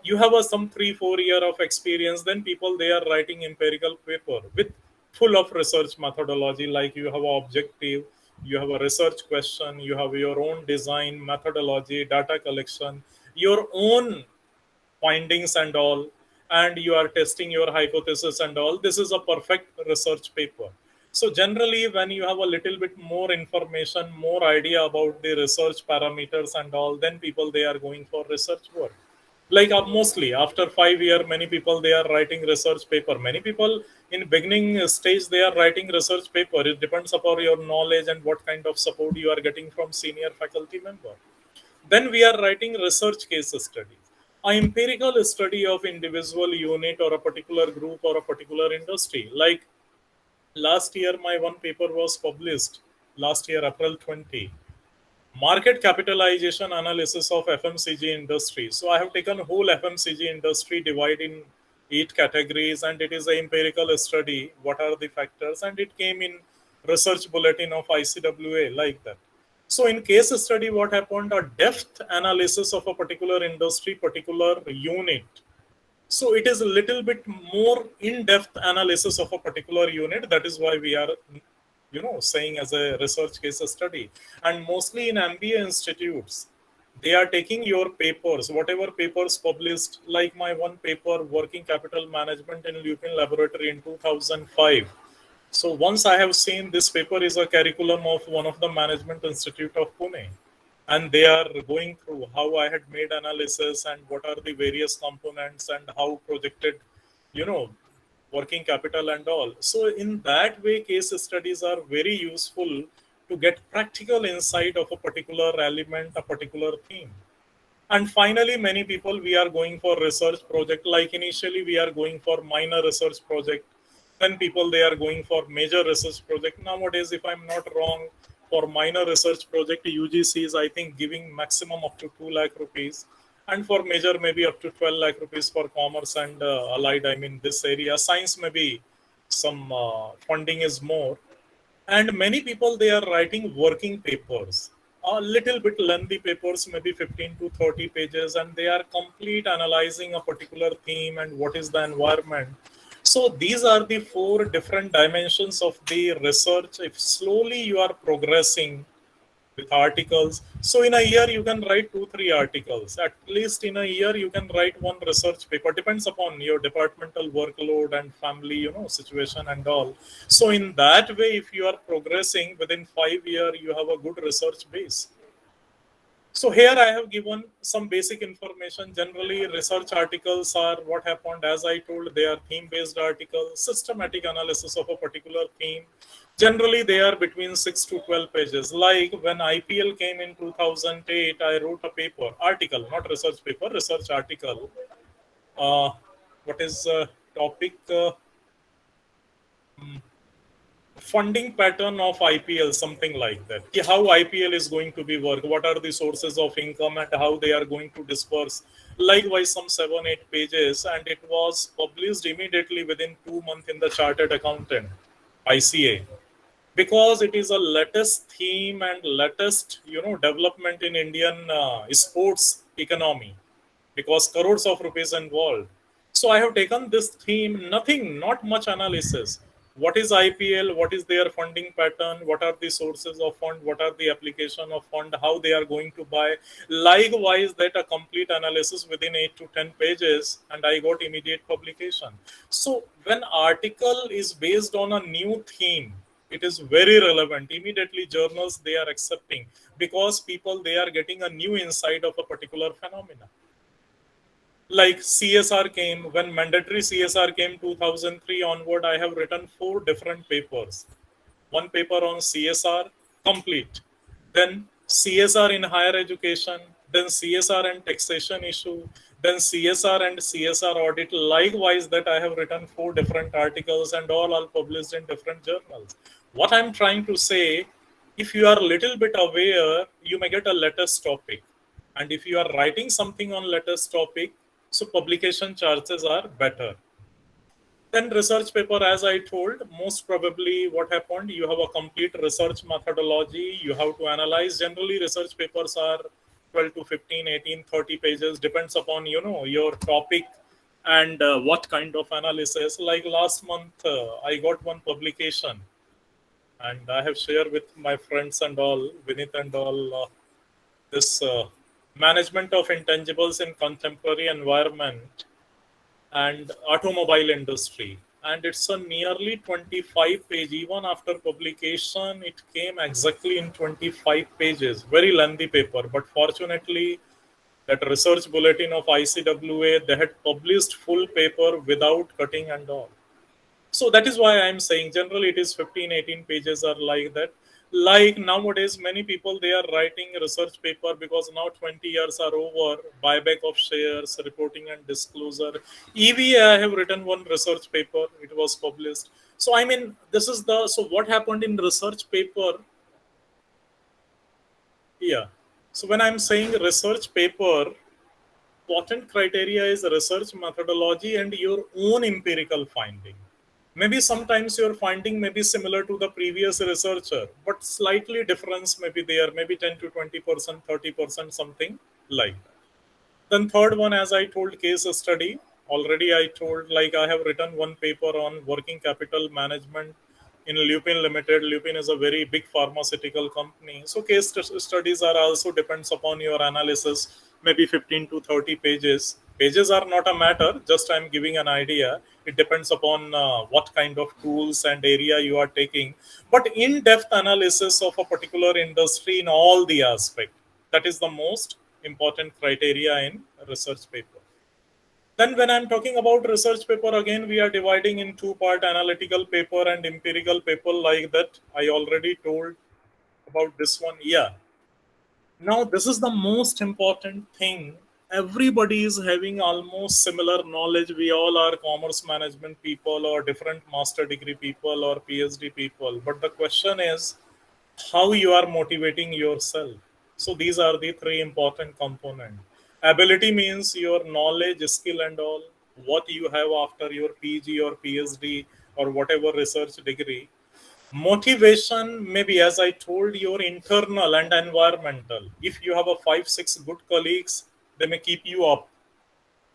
you have some 3-4 year of experience, then people, they are writing empirical paper with full of research methodology, like you have an objective, you have a research question, you have your own design, methodology, data collection, your own findings and all, and you are testing your hypothesis and all. This is a perfect research paper. So generally, when you have a little bit more information, more idea about the research parameters and all, then people, they are going for research work. Like mostly after 5 years, many people, they are writing research paper. Many people in beginning stage, they are writing research paper. It depends upon your knowledge and what kind of support you are getting from senior faculty member. Then we are writing research case studies. An empirical study of individual unit or a particular group or a particular industry. Like last year, my one paper was published, last year, April 20. Market capitalization analysis of FMCG industry. So I have taken whole FMCG industry, divided in 8 categories, and it is an empirical study. What are the factors? And it came in research bulletin of ICWA, like that. So in case study, what happened? A depth analysis of a particular industry, particular unit. So it is a little bit more in-depth analysis of a particular unit. That is why we are, saying as a research case study. And mostly in MBA institutes, they are taking your papers, whatever papers published, like my one paper, Working Capital Management in Lupin Laboratory in 2005. So once I have seen this paper is a curriculum of one of the management institute of Pune. And they are going through how I had made analysis and what are the various components and how projected, working capital and all. So in that way, case studies are very useful to get practical insight of a particular element, a particular theme. And finally, many people, we are going for research project. Like initially, we are going for minor research project. Then people, they are going for major research project. Nowadays, if I'm not wrong, for minor research project, UGC is, I think, giving maximum up to 2 lakh rupees. And for major, maybe up to 12 lakh rupees for commerce and allied. I mean, this area, science, maybe some funding is more. And many people, they are writing working papers, a little bit lengthy papers, maybe 15 to 30 pages, and they are complete analyzing a particular theme and what is the environment. So these are the 4 different dimensions of the research. If slowly you are progressing with articles. So in a year, you can write 2-3 articles. At least in a year, you can write one research paper. Depends upon your departmental workload and family, situation and all. So in that way, if you are progressing within 5 years, you have a good research base. So here I have given some basic information. Generally, research articles are what happened. As I told, they are theme-based articles, systematic analysis of a particular theme. Generally, they are between 6 to 12 pages. Like when IPL came in 2008, I wrote a paper, article, not research paper, research article. What is the topic? Funding pattern of IPL, something like that. How IPL is going to be work, what are the sources of income and how they are going to disperse. Likewise, some 7-8 pages, and it was published immediately within 2 months in the Chartered Accountant, ICA, because it is a latest theme and latest, development in Indian sports economy, because crores of rupees involved. So I have taken this theme, not much analysis. What is IPL? What is their funding pattern? What are the sources of fund? What are the application of fund? How they are going to buy? Likewise, that a complete analysis within 8 to 10 pages, and I got immediate publication. So when article is based on a new theme, it is very relevant. Immediately journals, they are accepting, because people, they are getting a new insight of a particular phenomena. Like CSR came, when mandatory CSR came 2003 onward, I have written 4 different papers. One paper on CSR, complete. Then CSR in higher education, then CSR and taxation issue, then CSR and CSR audit. Likewise, that I have written 4 different articles, and all are published in different journals. What I'm trying to say, if you are a little bit aware, you may get a latest topic. And if you are writing something on latest topic, so publication chances are better. Then research paper, as I told, most probably what happened, you have a complete research methodology. You have to analyze. Generally, research papers are 12 to 15, 18, 30 pages. Depends upon, your topic and what kind of analysis. Like last month, I got one publication, and I have shared with my friends and all, Vinith and all, this management of intangibles in contemporary environment and automobile industry. And it's a nearly 25 page. Even after publication, it came exactly in 25 pages. Very lengthy paper. But fortunately, that research bulletin of ICWA, they had published full paper without cutting and all. So that is why I'm saying generally it is 15, 18 pages are like that. Like nowadays, many people, they are writing research paper because now 20 years are over, buyback of shares, reporting and disclosure. EVA, I have written one research paper, it was published. So I mean, so what happened in research paper? Yeah. So when I'm saying research paper, important criteria is research methodology and your own empirical finding. Maybe sometimes your finding may be similar to the previous researcher, but slightly difference may be there, maybe 10 to 20%, 30%, something like that. Then third one, as I told, case study. Already I told, like I have written one paper on working capital management in Lupin Limited. Lupin is a very big pharmaceutical company. So case studies are also depends upon your analysis, maybe 15 to 30 pages. Pages are not a matter, just I'm giving an idea. It depends upon what kind of tools and area you are taking. But in-depth analysis of a particular industry in all the aspects, that is the most important criteria in research paper. Then when I'm talking about research paper, again, we are dividing in 2 parts, analytical paper and empirical paper, like that. I already told about this one. Yeah. Now, this is the most important thing. Everybody is having almost similar knowledge. We all are commerce management people or different master degree people or PhD people. But the question is how you are motivating yourself. So these are the 3 important components. Ability means your knowledge, skill and all, what you have after your PG or PhD or whatever research degree. Motivation, maybe as I told, your internal and environmental. If you have a 5-6 good colleagues, they may keep you up,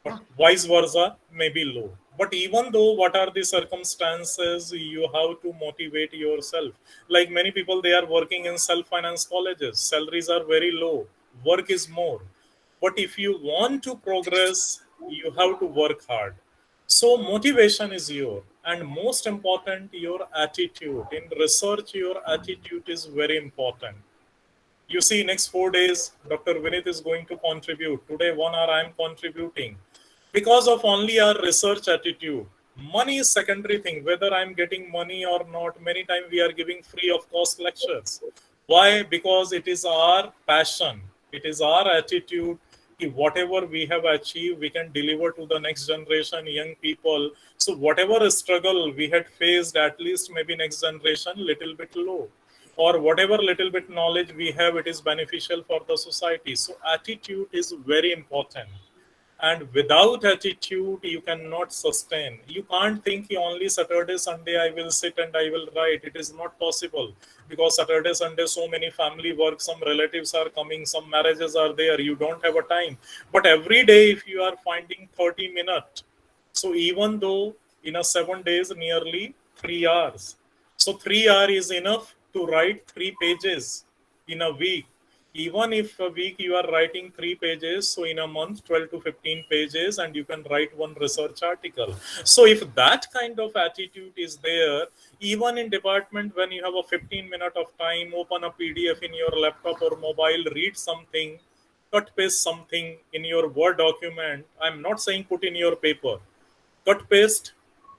but vice versa may be low. But even though what are the circumstances, you have to motivate yourself. Like many people, they are working in self-finance colleges. Salaries are very low. Work is more. But if you want to progress, you have to work hard. So motivation is your, and most important, your attitude. In research, your attitude is very important. You see, next 4 days, Dr. Vinith is going to contribute. Today, 1 hour I am contributing. Because of only our research attitude. Money is secondary thing. Whether I'm getting money or not, many times we are giving free of cost lectures. Why? Because it is our passion. It is our attitude. Whatever we have achieved, we can deliver to the next generation, young people. So whatever struggle we had faced, at least maybe next generation, little bit low, or whatever little bit knowledge we have, it is beneficial for the society. So attitude is very important, and without attitude you cannot sustain. You can't think only Saturday Sunday I will sit and I will write. It is not possible, because Saturday Sunday so many family work, some relatives are coming, some marriages are there, you don't have a time. But every day if you are finding 30 minutes, so even though in a 7 days nearly 3 hours, so 3 hours is enough to write 3 pages in a week. Even if a week you are writing 3 pages, so in a month 12 to 15 pages, and you can write 1 research article. So if that kind of attitude is there, even in department, when you have a 15 minute of time, open a PDF in your laptop or mobile, read something, cut paste something in your Word document. I'm not saying put in your paper. Cut paste,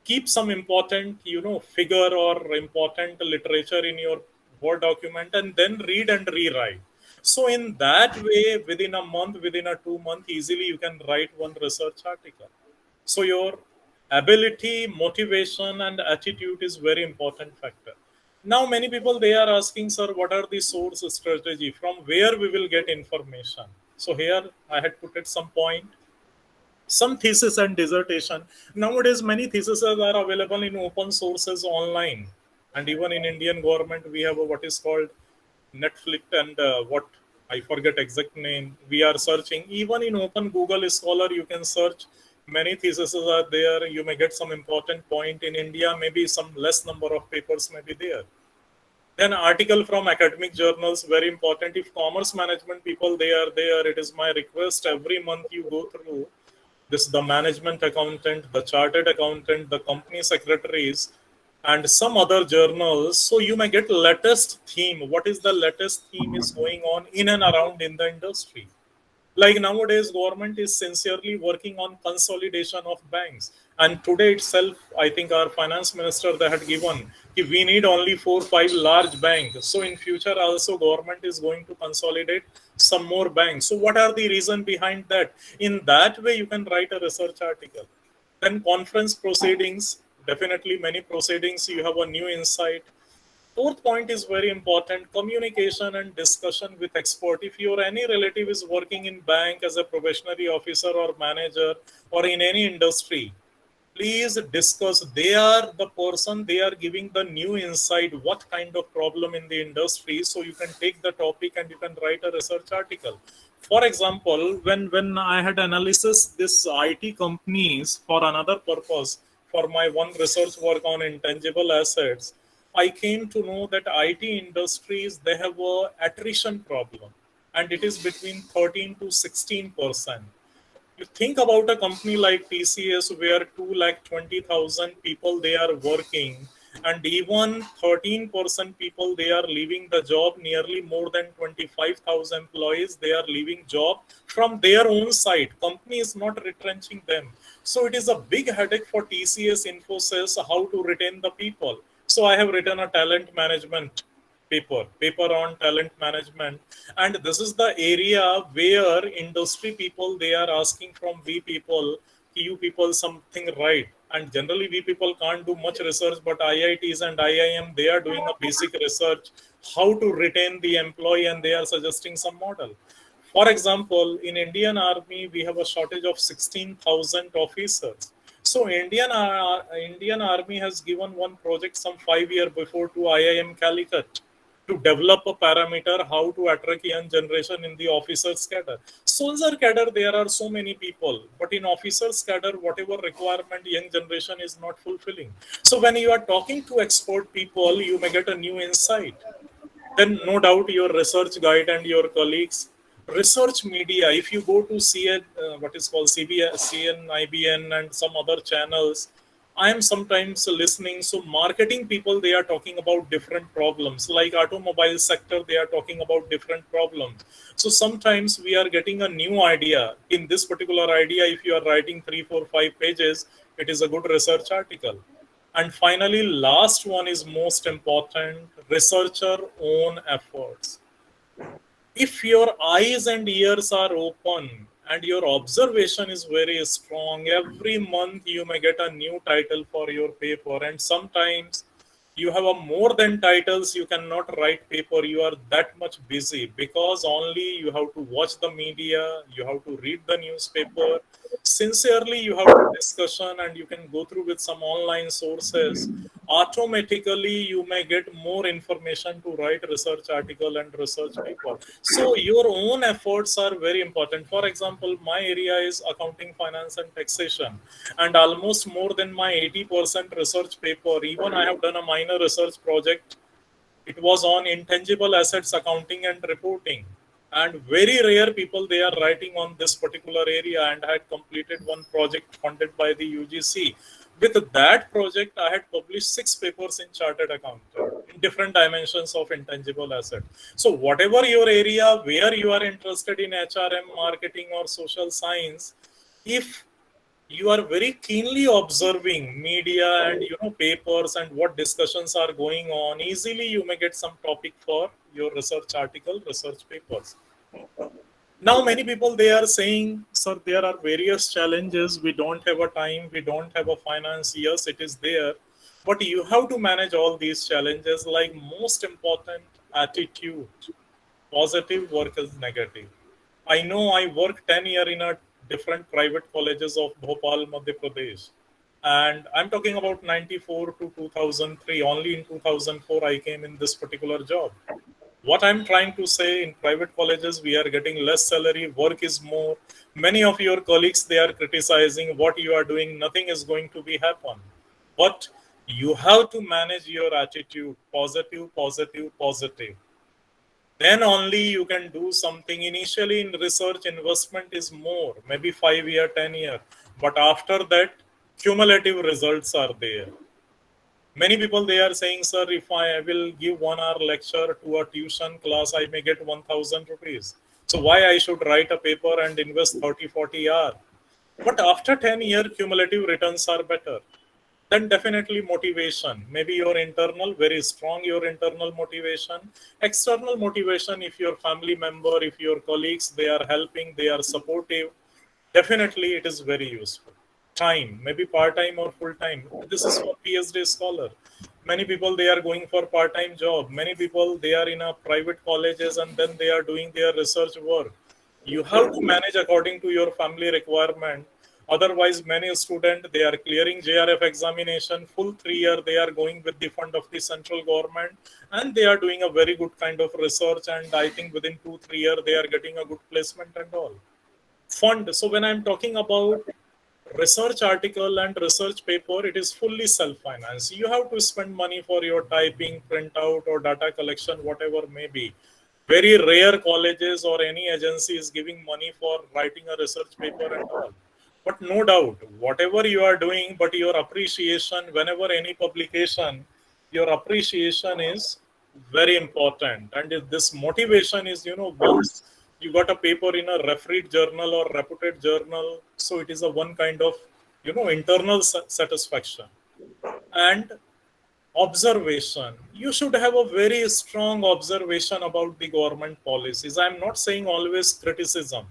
keep some important figure or important literature in your Word document, and then read and rewrite. So in that way, within a month, within a 2 month, easily you can write 1 research article. So your ability, motivation, and attitude is very important factor. Now many people, they are asking, sir, what are the source strategy, from where we will get information? So here I had put at some point some thesis and dissertation. Nowadays many theses are available in open sources online, and even in Indian government we have what is called Netflix, and what I forget exact name. We are searching even in open Google Scholar. You can search, many theses are there. You may get some important point. In India, maybe some less number of papers may be there. Then article from academic journals, very important. If commerce management people, they are there, it is my request every month you go through this, the management accountant, the chartered accountant, the company secretaries, and some other journals. So you may get latest theme. What is the latest theme is going on in and around in the industry? Like nowadays, government is sincerely working on consolidation of banks. And today itself, I think our finance minister, they had given, we need only 4-5 large banks. So in future also government is going to consolidate some more banks. So what are the reason behind that? In that way, you can write a research article. Then conference proceedings, definitely many proceedings, you have a new insight. Fourth point is very important, communication and discussion with expert. If your any relative is working in bank as a probationary officer or manager or in any industry, please discuss. They are the person, they are giving the new insight, what kind of problem in the industry. So you can take the topic and you can write a research article. For example, when I had analysis this IT companies for another purpose, for my one research work on intangible assets, I came to know that IT industries, they have a attrition problem, and it is between 13 to 16%. You think about a company like TCS, where 220,000 people they are working, and even 13% people they are leaving the job. Nearly more than 25,000 employees they are leaving job from their own side. Company is not retrenching them. So it is a big headache for TCS, Infosys, how to retain the people. So I have written a talent management paper on talent management, and this is the area where industry people they are asking from we people, you people something right. And generally we people can't do much research, but IITs and IIM, they are doing a basic research how to retain the employee, and they are suggesting some model. For example, in Indian Army we have a shortage of 16,000 officers. So Indian Army has given one project some 5 years before to IIM Calicut. to develop a parameter how to attract young generation in the officers cadre. Soldier cadre, there are so many people, but in officers cadre, whatever requirement young generation is not fulfilling. So when you are talking to expert people, you may get a new insight. Then no doubt your research guide and your colleagues, research media, if you go to CN, what is called CN, IBN and some other channels, I am sometimes listening. So marketing people, they are talking about different problems. Like automobile sector, they are talking about different problems. So sometimes we are getting a new idea. In this particular idea, if you are writing 3, 4, 5 pages, it is a good research article. And finally, last one is most important, researcher own efforts. If your eyes and ears are open and your observation is very strong, every month you may get a new title for your paper. And sometimes you have a more than titles, you cannot write paper. You are that much busy because only you have to watch the media, you have to read the newspaper. Sincerely, you have a discussion and you can go through with some online sources. Automatically, you may get more information to write research article and research paper. So your own efforts are very important. For example, my area is accounting, finance and taxation, and almost more than my 80% research paper, even I have done a minor research project. It was on intangible assets accounting and reporting. And very rare people, they are writing on this particular area, and I had completed one project funded by the UGC. With that project, I had published 6 papers in chartered accounting in different dimensions of intangible asset. So whatever your area, where you are interested in HRM, marketing or social science, if you are very keenly observing media and papers and what discussions are going on, easily you may get some topic for your research article, research papers. Now many people, they are saying, sir, there are various challenges, we don't have a time, we don't have a finance. Yes, it is there, but you have to manage all these challenges. Like most important, attitude, positive versus negative. I know I worked 10 years in a different private colleges of Bhopal, Madhya Pradesh. And I'm talking about 94 to 2003. Only in 2004, I came in this particular job. What I'm trying to say, in private colleges, we are getting less salary, work is more. Many of your colleagues, they are criticizing what you are doing. Nothing is going to be happen. But you have to manage your attitude, positive, positive, positive. Then only you can do something. Initially in research, investment is more, maybe 5 year, 10 year. But after that, cumulative results are there. Many people, they are saying, sir, if I will give 1 hour lecture to a tuition class, I may get 1,000 rupees. So why I should write a paper and invest 30, 40 hours? But after 10 years, cumulative returns are better. Then definitely motivation. Maybe your internal, very strong, your internal motivation. External motivation, if your family member, if your colleagues, they are helping, they are supportive, definitely it is very useful. Time, maybe part-time or full-time. This is for PhD scholar. Many people, they are going for part-time job. Many people, they are in a private colleges and then they are doing their research work. You have to manage according to your family requirement. Otherwise, many students, they are clearing JRF examination, full 3 year, they are going with the fund of the central government, and they are doing a very good kind of research. And I think within 2-3 years, they are getting a good placement and all. Fund. So when I'm talking about research article and research paper, it is fully self-financed. You have to spend money for your typing, printout, or data collection, whatever may be. Very rare colleges or any agency is giving money for writing a research paper and all. But no doubt, whatever you are doing, but your appreciation, whenever any publication, your appreciation is very important. And if this motivation is, once you got a paper in a refereed journal or reputed journal, so it is a one kind of, internal satisfaction. And observation. You should have a very strong observation about the government policies. I'm not saying always criticism.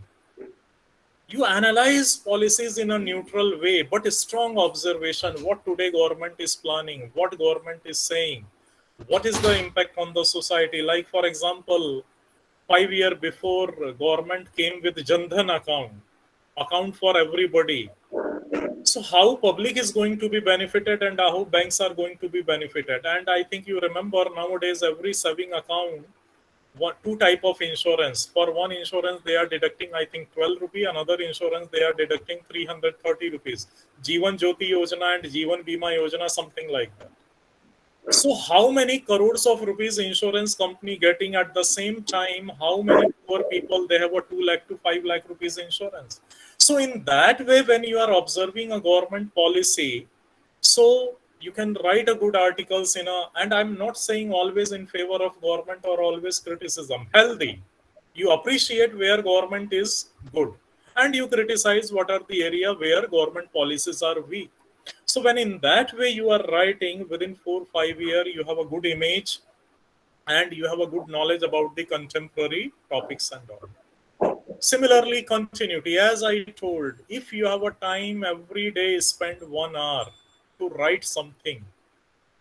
You analyze policies in a neutral way, but a strong observation, what today government is planning, what government is saying, what is the impact on the society. Like, for example, 5 years before, government came with Jan Dhan account for everybody. So how public is going to be benefited and how banks are going to be benefited? And I think you remember nowadays every saving account, two type of insurance. For one insurance, they are deducting, I think, 12 rupee. Another insurance, they are deducting 330 rupees. Jeevan Jyoti Yojana and Jeevan Bima Yojana, something like that. So how many crores of rupees insurance company getting at the same time? How many poor people, they have a 2 lakh to 5 lakh rupees insurance? So in that way, when you are observing a government policy, so you can write a good articles and I'm not saying always in favor of government or always criticism. Healthy. You appreciate where government is good and you criticize what are the area where government policies are weak. So when in that way you are writing, within 4 or 5 years, you have a good image and you have a good knowledge about the contemporary topics and all. Similarly, continuity, as I told, if you have a time every day, spend 1 hour to write something.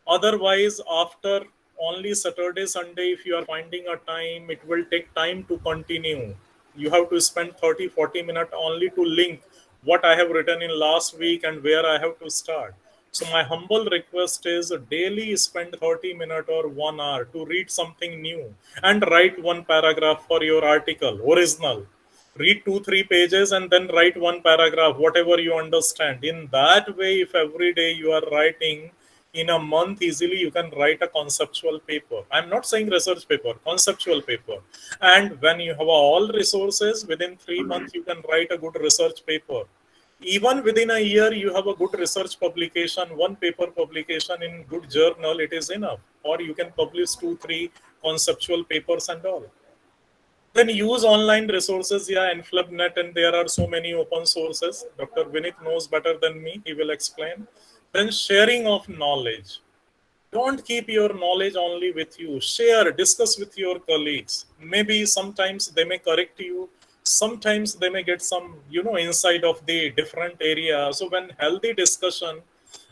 Otherwise, after only Saturday, Sunday, if you are finding a time, it will take time to continue. You have to spend 30-40 minutes only to link what I have written in last week and where I have to start. So my humble request is daily spend 30 minutes or 1 hour to read something new and write one paragraph for your article, original. Read 2-3 pages and then write one paragraph, whatever you understand. In that way, if every day you are writing, in a month easily you can write a conceptual paper. I'm not saying research paper, conceptual paper. And when you have all resources, within 3 months you can write a good research paper. Even within a year you have a good research publication, one paper publication in good journal, it is enough. Or you can publish 2-3 conceptual papers and all. Then use online resources, EnFlubNet, and there are so many open sources. Dr. Vinith knows better than me, he will explain. Then sharing of knowledge. Don't keep your knowledge only with you. Share, discuss with your colleagues. Maybe sometimes they may correct you. Sometimes they may get some, insight of the different area. So when healthy discussion,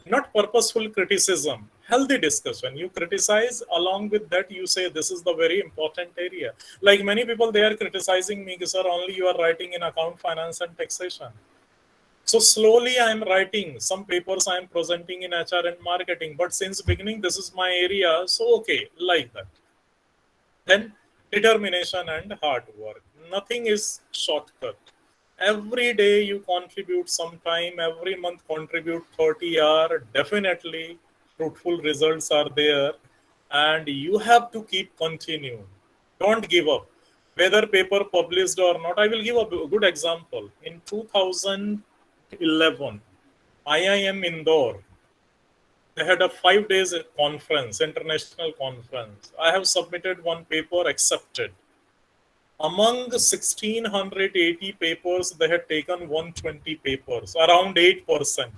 not purposeful criticism, healthy discussion, you criticize, along with that you say this is the very important area. Like many people, they are criticizing me, sir, only you are writing in account, finance and taxation. So slowly I am writing some papers, I am presenting in HR and marketing, but since beginning this is my area, so okay, like that. Then determination and hard work. Nothing is shortcut. Every day you contribute some time, every month contribute 30 hours, definitely fruitful results are there, and you have to keep continuing. Don't give up. Whether paper published or not, I will give a good example. In 2011, IIM Indore, they had a 5 days conference, international conference. I have submitted one paper, accepted. Among 1680 papers, they had taken 120 papers, around 8%.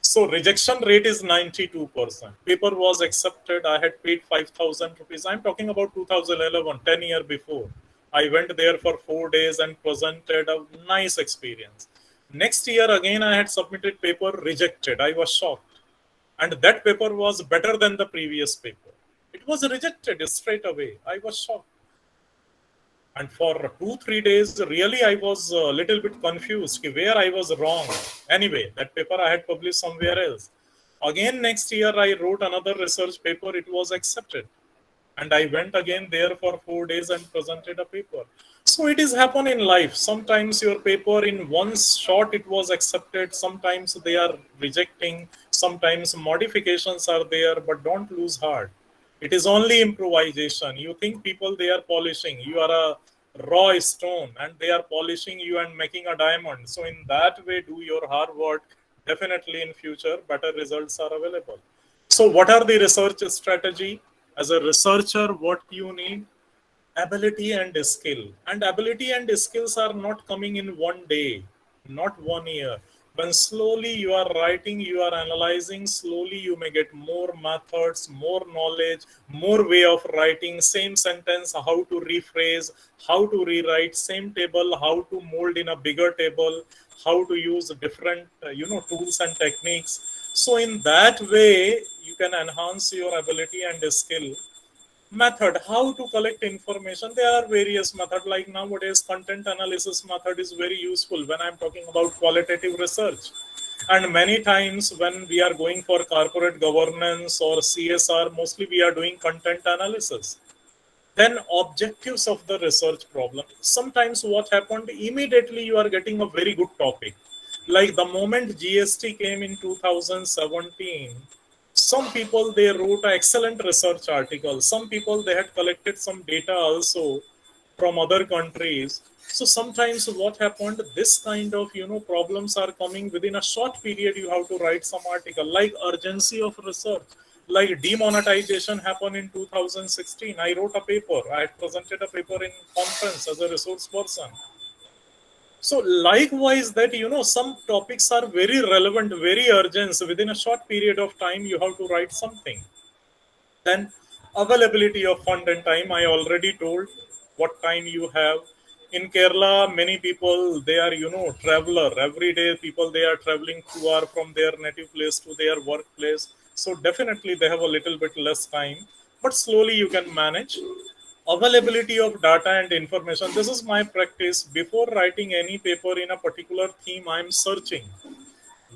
So rejection rate is 92%. Paper was accepted. I had paid 5,000 rupees. I'm talking about 2011, 10 years before. I went there for 4 days and presented a nice experience. Next year, again, I had submitted paper, rejected. I was shocked. And that paper was better than the previous paper. It was rejected straight away. I was shocked. And for 2-3 days, really, I was a little bit confused where I was wrong. Anyway, that paper I had published somewhere else. Again, next year, I wrote another research paper. It was accepted. And I went again there for 4 days and presented a paper. So it is happen in life. Sometimes your paper in one shot, it was accepted. Sometimes they are rejecting. Sometimes modifications are there, but don't lose heart. It is only improvisation. You think people, they are polishing. You are a raw stone and they are polishing you and making a diamond. So in that way, do your hard work. Definitely in future, better results are available. So what are the research strategy? As a researcher, what you need? Ability and skill. And ability and skills are not coming in one day, not 1 year. When slowly you are writing, you are analyzing, slowly you may get more methods, more knowledge, more way of writing, same sentence, how to rephrase, how to rewrite, same table, how to mold in a bigger table, how to use different, tools and techniques. So in that way, you can enhance your ability and skill. Method, how to collect information. There are various methods, like nowadays content analysis method is very useful when I'm talking about qualitative research. And many times when we are going for corporate governance or CSR, mostly we are doing content analysis. Then objectives of the research problem. Sometimes what happened, immediately you are getting a very good topic. Like the moment GST came in 2017, some people, they wrote an excellent research article. Some people, they had collected some data also from other countries. So sometimes what happened, this kind of problems are coming within a short period. You have to write some article, like urgency of research, like demonetization happened in 2016. I wrote a paper, I had presented a paper in conference as a resource person. So likewise, that some topics are very relevant, very urgent. So within a short period of time you have to write something. Then availability of fund and time, I already told what time you have. In Kerala, many people, they are traveler. Every day people, they are traveling 2 hours from their native place to their workplace. So definitely they have a little bit less time, but slowly you can manage. Availability of data and information. This is my practice. Before writing any paper in a particular theme, I am searching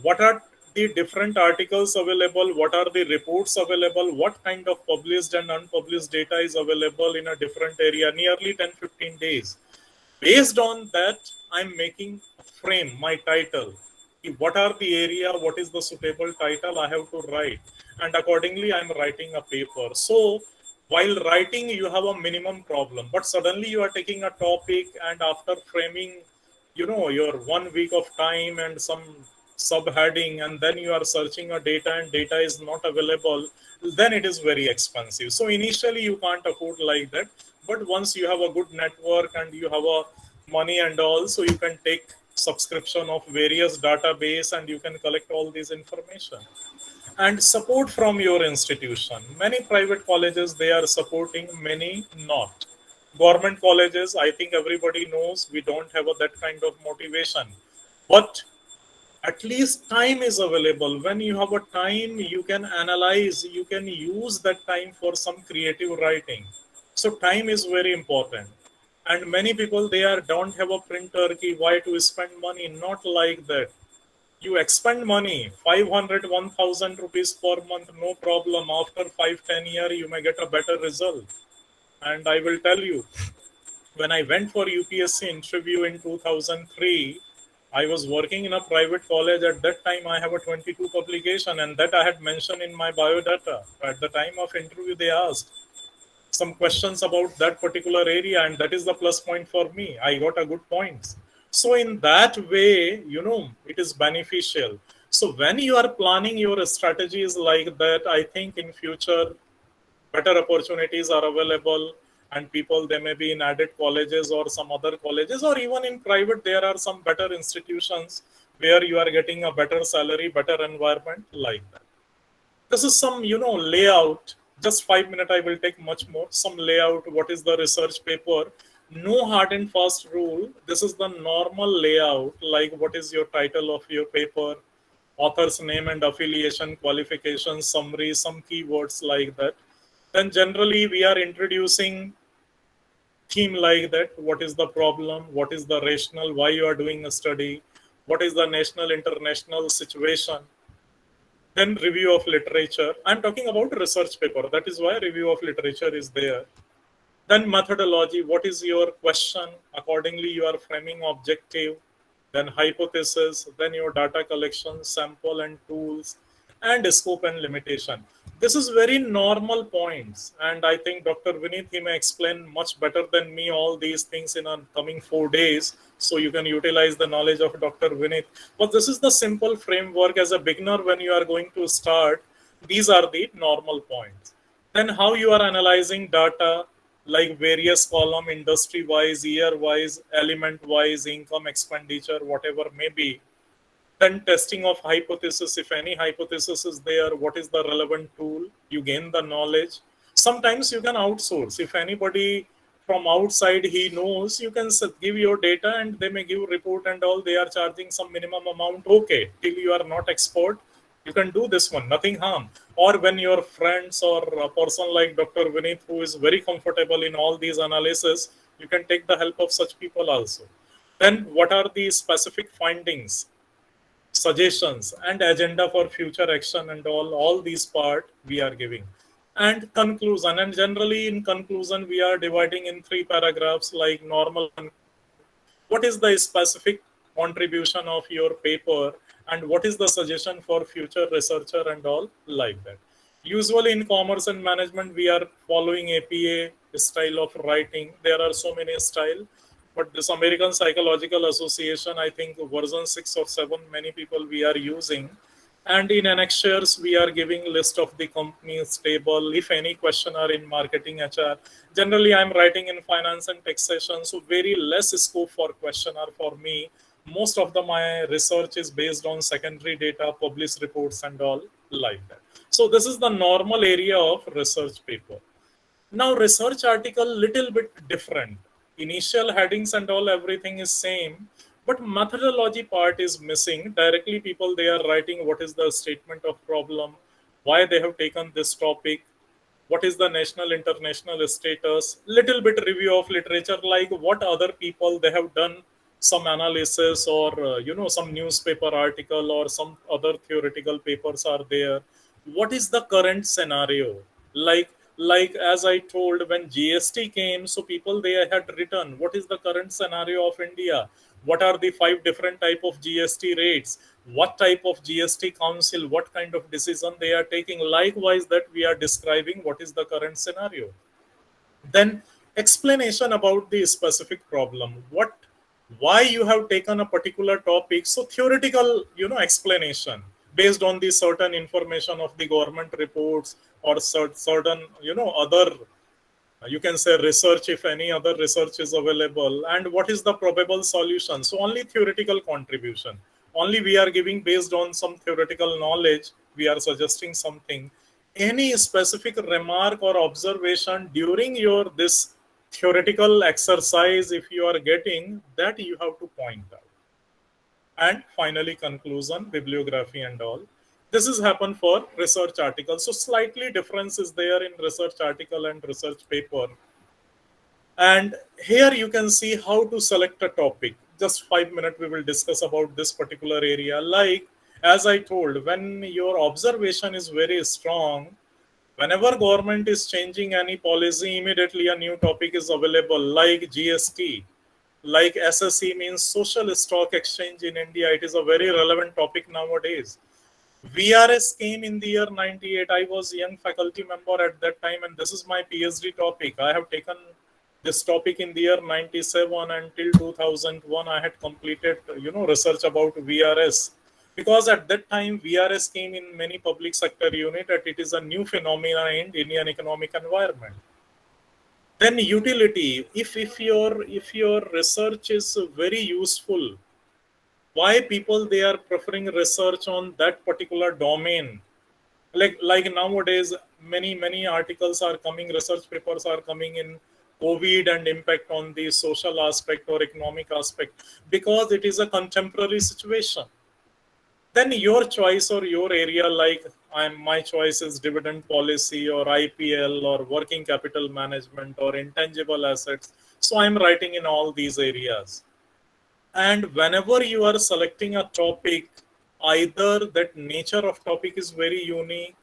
what are the different articles available, what are the reports available, what kind of published and unpublished data is available in a different area, nearly 10-15 days. Based on that, I'm making a frame, my title. What are the area, what is the suitable title I have to write, and accordingly I'm writing a paper. So while writing, you have a minimum problem, but suddenly you are taking a topic, and after framing your 1 week of time and some subheading, and then you are searching a data and data is not available, then it is very expensive. So initially you can't afford like that, but once you have a good network and you have a money and all, so you can take subscription of various database and you can collect all this information. And support from your institution. Many private colleges, they are supporting, many not. Government colleges, I think everybody knows, we don't have that kind of motivation, but at least time is available. When you have a time, you can analyze, you can use that time for some creative writing. So time is very important. And many people, they don't have a printer, why to spend money? Not like that. You expend money, 500, 1000 rupees per month, no problem. After 5-10 years, you may get a better result. And I will tell you, when I went for UPSC interview in 2003, I was working in a private college. At that time, I have a 22 publication, and that I had mentioned in my biodata. At the time of interview, they asked some questions about that particular area, and that is the plus point for me. I got a good points. So in that way, it is beneficial. So when you are planning your strategies like that, I think in future, better opportunities are available, and people, they may be in added colleges or some other colleges, or even in private, there are some better institutions where you are getting a better salary, better environment like that. This is some, layout. Just 5 minutes, I will take much more. Some layout, what is the research paper? No hard and fast rule. This is the normal layout, like what is your title of your paper, author's name and affiliation, qualifications, summary, some keywords like that. Then generally we are introducing theme like that. What is the problem? What is the rationale? Why you are doing a study? What is the national, international situation? Then review of literature. I'm talking about research paper. That is why review of literature is there. Then methodology. What is your question? Accordingly, you are framing objective. Then hypothesis. Then your data collection, sample and tools, and scope and limitation. This is very normal points, and I think Dr. Vinith, he may explain much better than me all these things in a coming 4 days, so you can utilize the knowledge of Dr. Vinith. But this is the simple framework. As a beginner, when you are going to start, these are the normal points. Then how you are analyzing data, like various column, industry wise, year wise, element wise, income, expenditure, whatever may be. Then testing of hypothesis. If any hypothesis is there, what is the relevant tool? You gain the knowledge. Sometimes you can outsource. If anybody from outside, he knows, you can give your data and they may give report and all. They are charging some minimum amount. Okay, till you are not expert, you can do this one, nothing harm. Or when your friends or a person like Dr. Vinith, who is very comfortable in all these analysis, you can take the help of such people also. Then what are the specific findings? suggestions and agenda for future action and all these part we are giving. And conclusion, and generally in conclusion we are dividing in 3 paragraphs, like normal, what is the specific contribution of your paper, and what is the suggestion for future researcher and all like that. Usually in commerce and management we are following APA style of writing. There are so many style, but this American Psychological Association, I think version 6 or 7, many people we are using. And in annexures we are giving list of the companies table. If any question are in marketing, HR, generally I'm writing in finance and taxation, so very less scope for question are for me. Most of my research is based on secondary data, published reports and all like that. So this is the normal area of research paper. Now research article little bit different. Initial headings and all everything is same, but methodology part is missing. Directly people they are writing what is the statement of problem, why they have taken this topic, what is the national international status, little bit review of literature, like what other people they have done some analysis, or some newspaper article or some other theoretical papers are there. What is the current scenario, like as I told, when GST came, so people they had written what is the current scenario of India, what are the 5 different type of GST rates, what type of GST council, what kind of decision they are taking. Likewise that we are describing what is the current scenario. Then explanation about the specific problem, why you have taken a particular topic. So theoretical explanation based on the certain information of the government reports, or certain other, you can say research, if any other research is available, and what is the probable solution. So only theoretical contribution, only we are giving based on some theoretical knowledge, we are suggesting something. Any specific remark or observation during your this theoretical exercise, if you are getting that, you have to point out. And finally conclusion, bibliography and all. This is happen for research articles. So slightly difference is there in research article and research paper. And here you can see how to select a topic. Just 5 minutes we will discuss about this particular area. Like as I told, when your observation is very strong, whenever government is changing any policy, immediately a new topic is available, like GST, like SSE, means Social Stock Exchange in India. It is a very relevant topic nowadays. VRS came in the year 98. I was a young faculty member at that time, and this is my PhD topic. I have taken this topic in the year 97, until 2001 I had completed research about VRS, because at that time VRS came in many public sector unit, and it is a new phenomenon in Indian economic environment. Then utility, if your research is very useful, why people they are preferring research on that particular domain. Like nowadays many articles are coming, research papers are coming in COVID and impact on the social aspect or economic aspect, because it is a contemporary situation. Then your choice or your area, like my choice is dividend policy or IPL or working capital management or intangible assets. So I'm writing in all these areas. And whenever you are selecting a topic, either that nature of topic is very unique,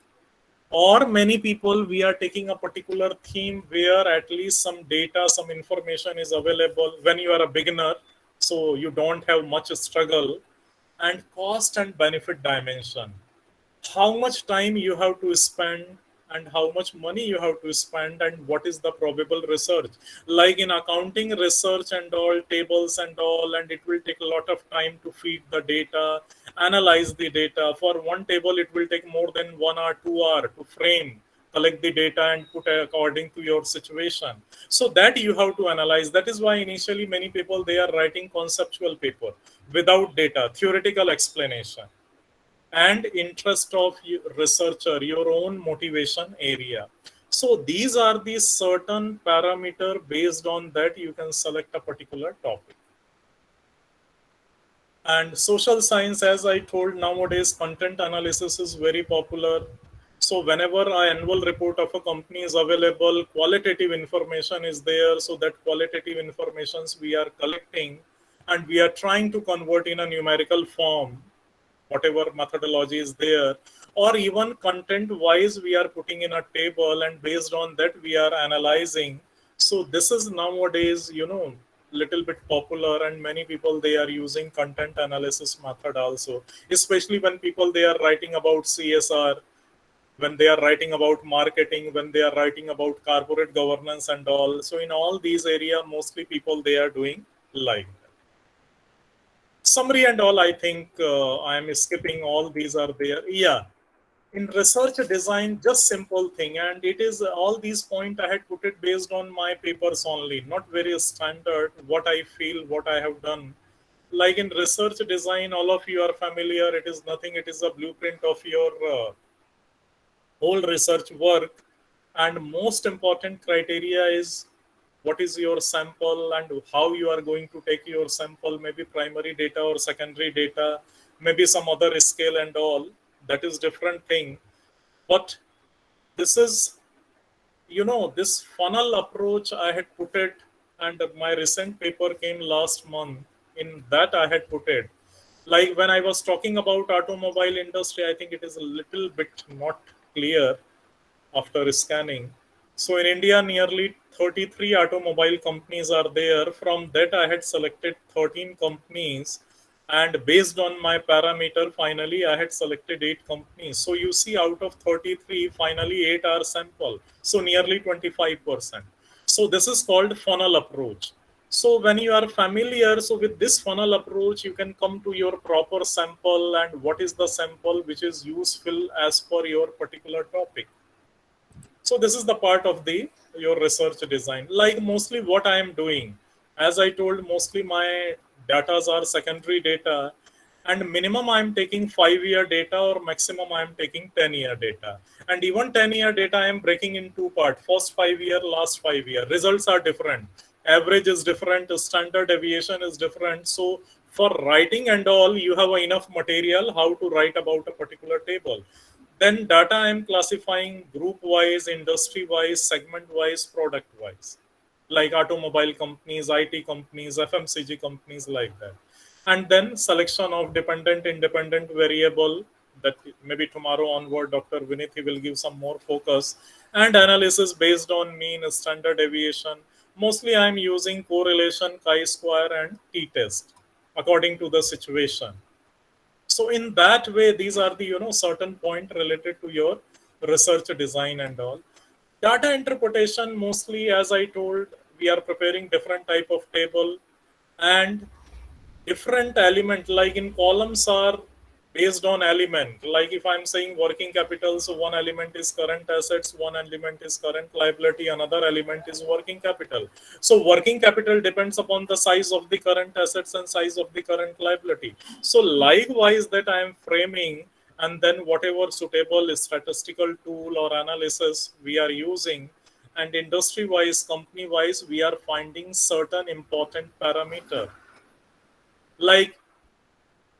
or many people we are taking a particular theme where at least some data, some information is available when you are a beginner, so you don't have much struggle. And cost and benefit dimension, how much time you have to spend and how much money you have to spend, and what is the probable research. Like in accounting research and all, tables and all, and it will take a lot of time to feed the data, analyze the data. For one table it will take more than 1 or 2 hours to frame, collect the data and put according to your situation. So that you have to analyze. That is why initially many people they are writing conceptual paper without data, theoretical explanation, and interest of researcher, your own motivation area. So these are the certain parameter, based on that you can select a particular topic. And social science, as I told, nowadays content analysis is very popular. So whenever an annual report of a company is available, qualitative information is there. So that qualitative informations we are collecting and we are trying to convert in a numerical form. whatever methodology is there, or even content wise we are putting in a table, and based on that we are analyzing. So this is nowadays, little bit popular, and many people, they are using content analysis method also, especially when people, they are writing about CSR, when they are writing about marketing, when they are writing about corporate governance and all. So in all these area, mostly people, they are doing like that. Summary and all, I think I am skipping, all these are there. Yeah, in research design, just simple thing, and it is all these point I had put it based on my papers only, not very standard, what I feel, what I have done. Like in research design, all of you are familiar, it is nothing, it is a blueprint of your whole research work. And most important criteria is what is your sample and how you are going to take your sample, maybe primary data or secondary data, maybe some other scale and all, that is different thing. But this is, this funnel approach I had put it, and my recent paper came last month, in that I had put it. Like when I was talking about automobile industry, I think it is a little bit not clear after scanning. So in India, nearly 33 automobile companies are there. From that, I had selected 13 companies, and based on my parameter, finally I had selected 8 companies. So you see, out of 33, finally 8 are sample. So nearly 25%. So this is called funnel approach. So when you are familiar, so with this funnel approach, you can come to your proper sample, and what is the sample which is useful as per your particular topic. So this is the part of your research design. Like mostly what I am doing, as I told, mostly my data are secondary data, and minimum I am taking 5-year data, or maximum I am taking 10-year data. And even 10-year data I am breaking in 2 parts, first 5-year, last 5-year. Results are different. Average is different, standard deviation is different. So for writing and all, you have enough material how to write about a particular table. Then data I am classifying group wise, industry wise, segment wise, product wise, like automobile companies, IT companies, FMCG companies, like that. And then selection of dependent, independent variable, that maybe tomorrow onward, Dr. Vinith, he will give some more focus, and analysis based on mean, standard deviation. Mostly I am using correlation, chi-square, and t-test according to the situation. So in that way, these are the certain point related to your research design and all. Data interpretation, mostly, as I told, we are preparing different type of table, and different element, like in columns are based on element. Like if I'm saying working capital, so one element is current assets, one element is current liability, another element is working capital. So working capital depends upon the size of the current assets and size of the current liability. So likewise, that I am framing, and then whatever suitable statistical tool or analysis we are using, and industry wise, company wise, we are finding certain important parameter, like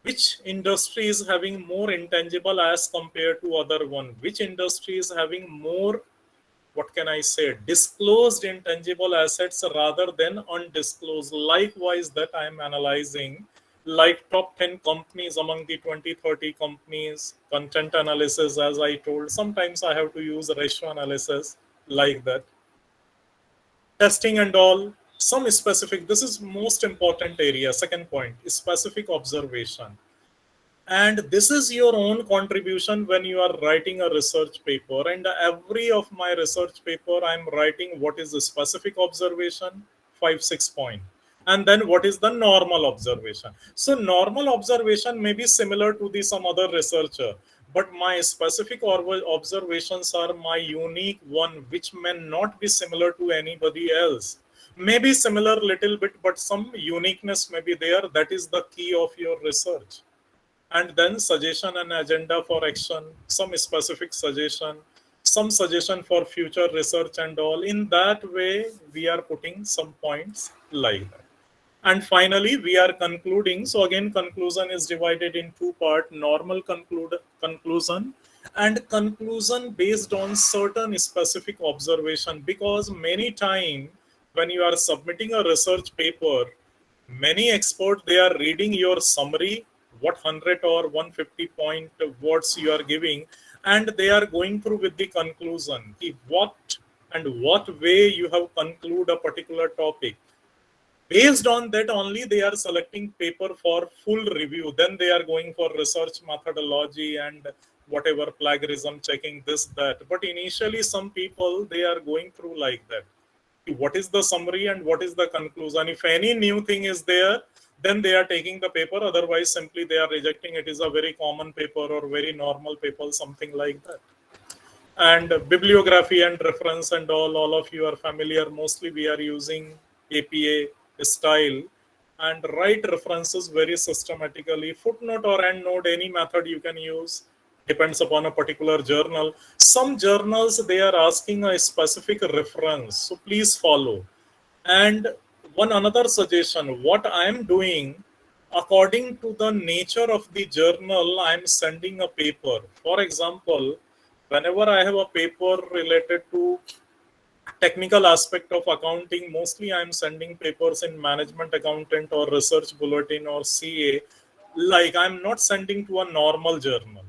which industry is having more intangible as compared to other one, which industry is having more, what can I say, disclosed intangible assets rather than undisclosed. Likewise, that I am analyzing, like top 10 companies among the 20-30 companies, content analysis, as I told. Sometimes I have to use ratio analysis, like that. Testing and all, some specific, this is most important area. Second point is specific observation. And this is your own contribution when you are writing a research paper. And every of my research paper, I'm writing what is the specific observation, 5-6 point. And then what is the normal observation. So normal observation may be similar to some other researcher, but my specific observations are my unique one, which may not be similar to anybody else. Maybe similar little bit, but some uniqueness may be there. That is the key of your research. And then suggestion and agenda for action, some specific suggestion, some suggestion for future research and all. In that way, we are putting some points like that. And finally, we are concluding. So again, conclusion is divided in 2 parts, normal conclusion and conclusion based on certain specific observation. Because many times when you are submitting a research paper, many experts, they are reading your summary, what 100 or 150 point words you are giving, and they are going through with the conclusion. What way you have conclude a particular topic. Based on that only they are selecting paper for full review. Then they are going for research methodology and whatever plagiarism checking, this, that. But initially some people, they are going through like that. What is the summary and what is the conclusion? If any new thing is there, then they are taking the paper. Otherwise, simply they are rejecting. It is a very common paper or very normal paper, something like that. And bibliography and reference and all of you are familiar. Mostly we are using APA style and write references very systematically. Footnote or endnote, any method you can use, depends upon a particular journal. Some journals, they are asking a specific reference, so please follow. And one another suggestion, what I am doing, according to the nature of the journal, I am sending a paper. For example, whenever I have a paper related to technical aspect of accounting, mostly I'm sending papers in management accountant or research bulletin or CA. Like, I'm not sending to a normal journal.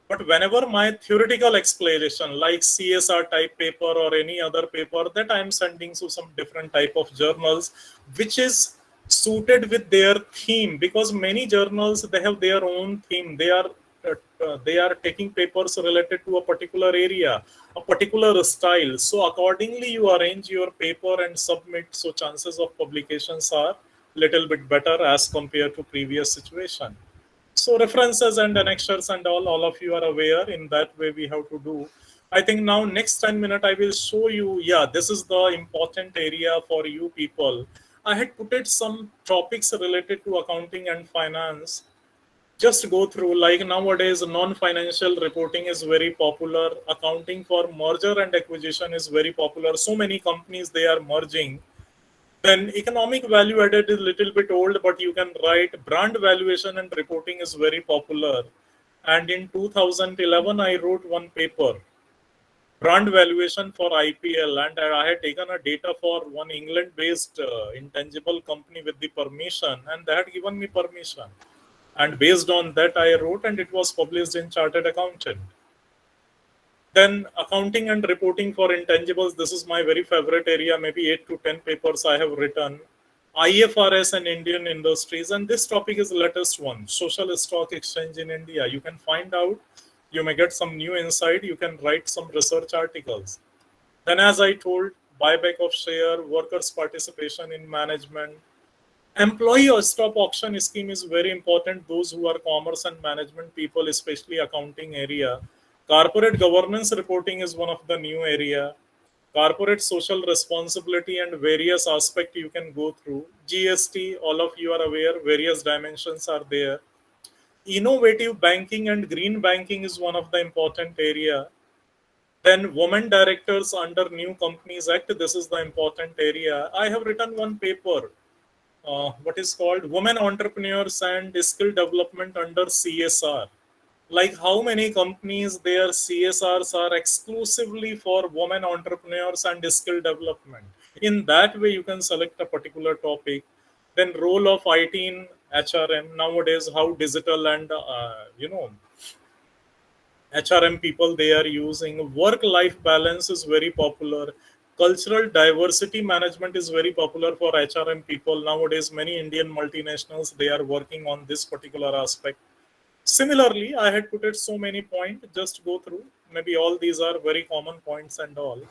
But whenever my theoretical explanation, like CSR type paper or any other paper, that I'm sending to some different type of journals, which is suited with their theme, because many journals, they have their own theme. They are taking papers related to a particular area, a particular style. So accordingly, you arrange your paper and submit. So chances of publications are little bit better as compared to previous situation. So references and annexures and all of you are aware. In that way we have to do. I think now next 10 minutes I will show you, yeah, this is the important area for you people. I had put it some topics related to accounting and finance. Just go through, like nowadays non-financial reporting is very popular. Accounting for merger and acquisition is very popular. So many companies, they are merging. Then economic value added is a little bit old, but you can write. Brand valuation and reporting is very popular. And in 2011, I wrote one paper, brand valuation for IPL, and I had taken a data for one England-based intangible company with the permission, and they had given me permission. And based on that, I wrote, and it was published in Chartered Accountant. Then accounting and reporting for intangibles, this is my very favorite area. Maybe 8 to 10 papers I have written. IFRS and Indian industries, and this topic is the latest one, social stock exchange in India. You can find out, you may get some new insight, you can write some research articles. Then as I told, buyback of share, workers' participation in management. Employee or stock auction scheme is very important. Those who are commerce and management people, especially accounting area. Corporate governance reporting is one of the new area. Corporate social responsibility and various aspects you can go through. GST, all of you are aware, various dimensions are there. Innovative banking and green banking is one of the important area. Then women directors under New Companies Act, this is the important area. I have written one paper, what is called Women Entrepreneurs and Skill Development under CSR. Like how many companies, their CSRs are exclusively for women entrepreneurs and skill development. In that way, you can select a particular topic. Then role of IT in HRM. Nowadays, how digital and, HRM people, they are using. Work-life balance is very popular. Cultural diversity management is very popular for HRM people. Nowadays, many Indian multinationals, they are working on this particular aspect. Similarly, I had put it so many points, just go through. Maybe all these are very common points and all.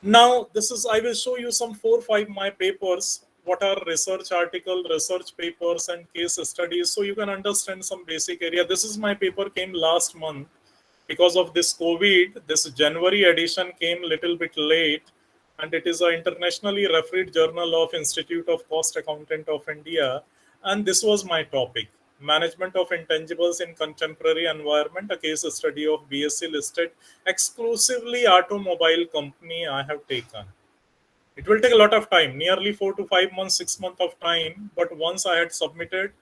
Now, I will show you some 4 or 5 my papers. What are research article, research papers and case studies. So you can understand some basic area. This is my paper came last month. Because of this COVID, this January edition came little bit late. And it is an internationally referred journal of Institute of Cost Accountant of India. And this was my topic. Management of intangibles in contemporary environment, a case study of BSE listed exclusively automobile company I have taken. It will take a lot of time, nearly 4 to 5 months, 6 months of time. But once I had submitted,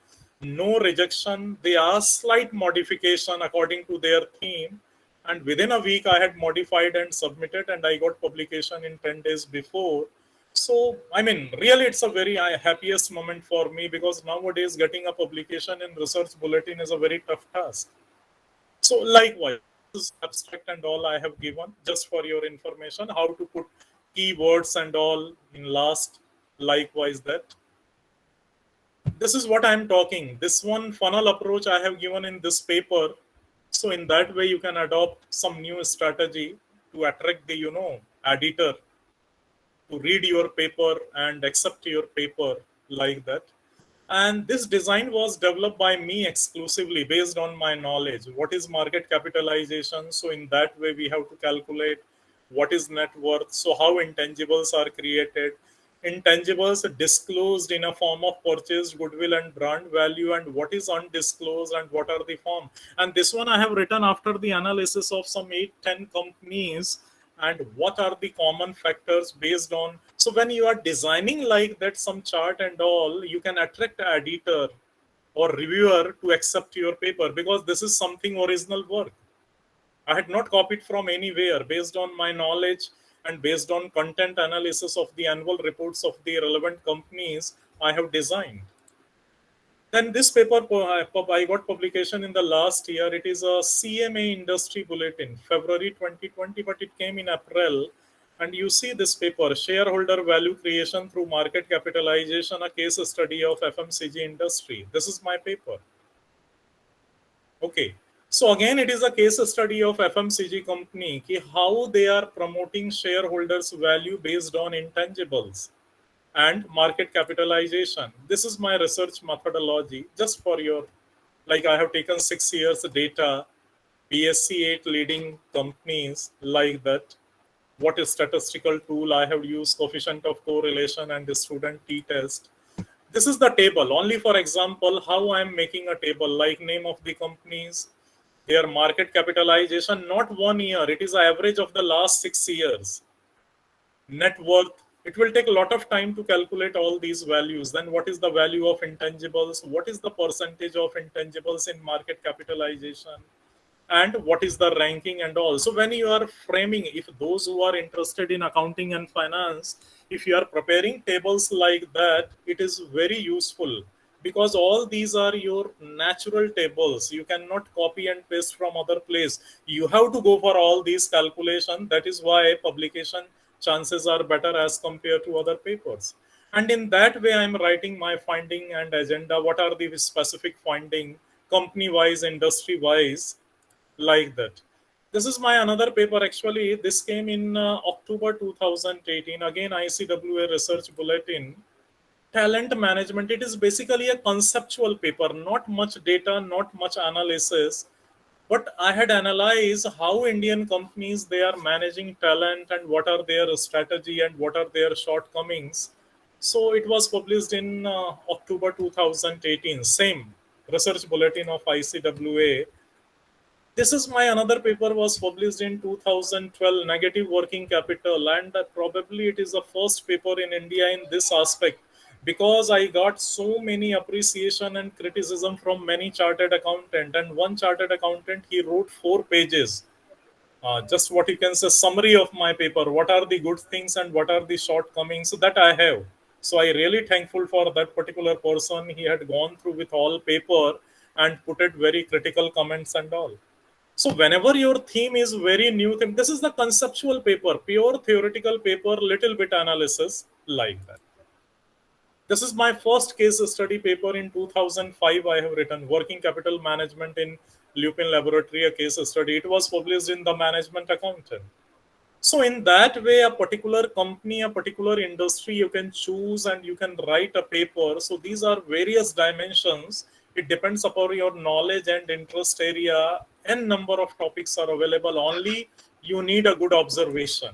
no rejection. They asked slight modification according to their theme. And within a week, I had modified and submitted, and I got publication in 10 days before. So, I mean, really, it's a very happiest moment for me, because nowadays getting a publication in Research Bulletin is a very tough task. So, likewise, this is abstract and all I have given just for your information, how to put keywords and all in last. Likewise, that. This is what I'm talking. This one funnel approach I have given in this paper. So, in that way, you can adopt some new strategy to attract the, editor to read your paper and accept your paper, like that. And this design was developed by me exclusively based on my knowledge. What is market capitalization? So in that way, we have to calculate what is net worth. So how intangibles are created. Intangibles disclosed in a form of purchased goodwill and brand value, and what is undisclosed and what are the form. And this one I have written after the analysis of some 8-10 companies, and what are the common factors based on. So when you are designing like that some chart and all, you can attract an editor or reviewer to accept your paper, because this is something original work. I had not copied from anywhere. Based on my knowledge and based on content analysis of the annual reports of the relevant companies, I have designed. Then this paper, I got publication in the last year. It is a CMA industry bulletin, February 2020, but it came in April. And you see this paper, Shareholder Value Creation Through Market Capitalization, a case study of FMCG industry. This is my paper. Okay. So again, it is a case study of FMCG company, how they are promoting shareholders' value based on intangibles and market capitalization. This is my research methodology, just for your, like I have taken 6 years data, BSc 8 leading companies, like that. What is statistical tool I have used, coefficient of correlation and the student t-test. This is the table, only for example, how I am making a table, like name of the companies, their market capitalization, not 1 year, it is an average of the last 6 years. Net worth, it will take a lot of time to calculate all these values. Then what is the value of intangibles? What is the percentage of intangibles in market capitalization? And what is the ranking and all. So when you are framing, if those who are interested in accounting and finance, if you are preparing tables like that, it is very useful, because all these are your natural tables. You cannot copy and paste from other place. You have to go for all these calculations. That is why publication chances are better as compared to other papers. And in that way, I'm writing my finding and agenda. What are the specific finding, company-wise, industry-wise, like that. This is my another paper. Actually, this came in October 2018. Again, ICWA Research Bulletin. Talent management. It is basically a conceptual paper, not much data, not much analysis. But I had analyzed how Indian companies, they are managing talent and what are their strategy and what are their shortcomings. So it was published in October 2018. Same Research Bulletin of ICWA. This is my another paper was published in 2012, Negative Working Capital, and probably it is the first paper in India in this aspect, because I got so many appreciation and criticism from many chartered accountant, and one chartered accountant, he wrote 4 pages. Just what you can say, summary of my paper. What are the good things and what are the shortcomings? So that I have. So I really thankful for that particular person. He had gone through with all paper and put it very critical comments and all. So whenever your theme is very new theme, this is the conceptual paper, pure theoretical paper, little bit analysis, like that. This is my first case study paper in 2005. I have written Working Capital Management in Lupin Laboratory, a case study. It was published in the Management Accountant. So in that way, a particular company, a particular industry, you can choose and you can write a paper. So these are various dimensions. It depends upon your knowledge and interest area. N number of topics are available. Only you need a good observation.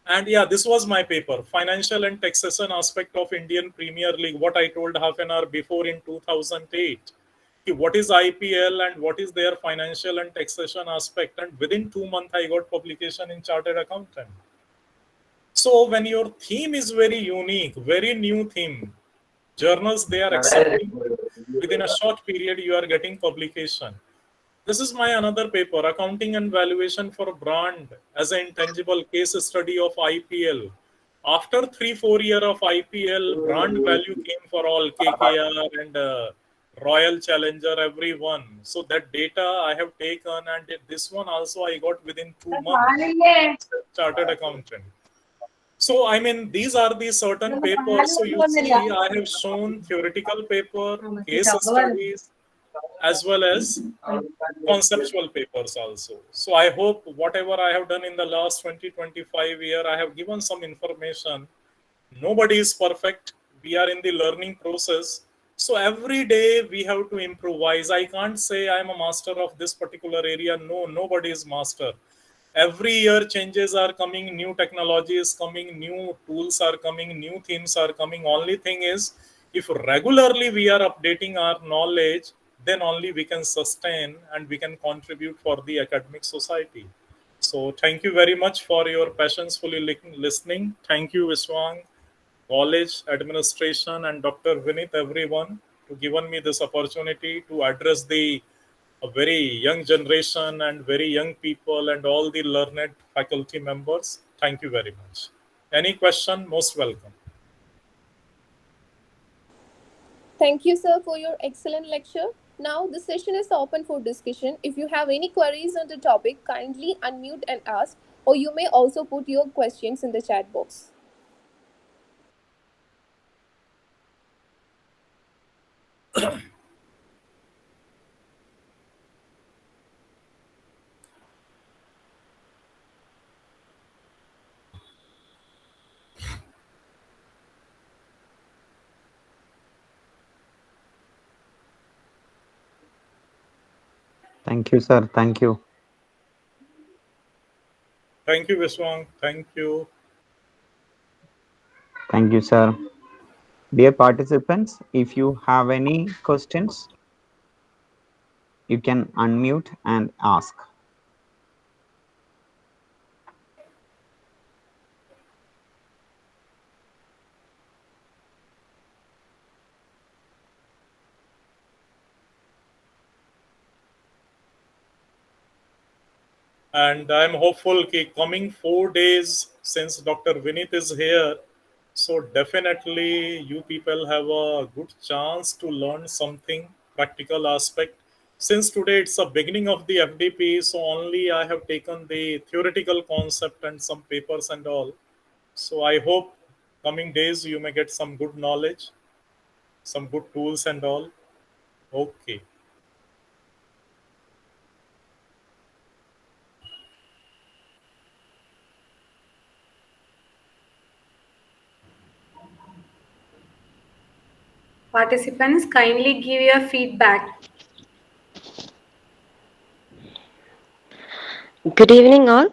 And yeah, this was my paper, Financial and Taxation Aspect of Indian Premier League, what I told half an hour before in 2008. What is IPL and what is their financial and taxation aspect. And within 2 months, I got publication in Chartered Accountant. So when your theme is very unique, very new theme, journals, they are accepting, within a short period, you are getting publication. This is my another paper, Accounting and Valuation for Brand as an Intangible, case study of IPL. After 3-4 year of IPL, brand value came for all KKR and Royal Challenger, everyone. So that data I have taken, and this one also I got within 2 months. Chartered accountant. So I mean, these are the certain papers. So you see, I have shown theoretical paper, case studies, as well as conceptual papers also. So I hope whatever I have done in the last 20-25 year, I have given some information. Nobody is perfect. We are in the learning process. So every day we have to improvise. I can't say I'm a master of this particular area. No, nobody is master. Every year changes are coming, new technology is coming, new tools are coming, new themes are coming. Only thing is, if regularly we are updating our knowledge, then only we can sustain and we can contribute for the academic society. So thank you very much for your patientfully listening. Thank you, Vishwang, college administration, and Dr. Vinith, everyone, to given me this opportunity to address the a very young generation and very young people and all the learned faculty members. Thank you very much. Any question? Most welcome. Thank you, sir, for your excellent lecture. Now, the session is open for discussion. If you have any queries on the topic, kindly unmute and ask, or you may also put your questions in the chat box. Thank you, sir. Thank you. Thank you, Vishwang. Thank you. Thank you, sir. Dear participants, if you have any questions, you can unmute and ask. And I'm hopeful that coming 4 days, since Dr. Vinith is here, so definitely you people have a good chance to learn something practical aspect. Since today it's the beginning of the FDP, so only I have taken the theoretical concept and some papers and all. So I hope coming days you may get some good knowledge, some good tools and all. Okay. Participants, kindly give your feedback. Good evening, all.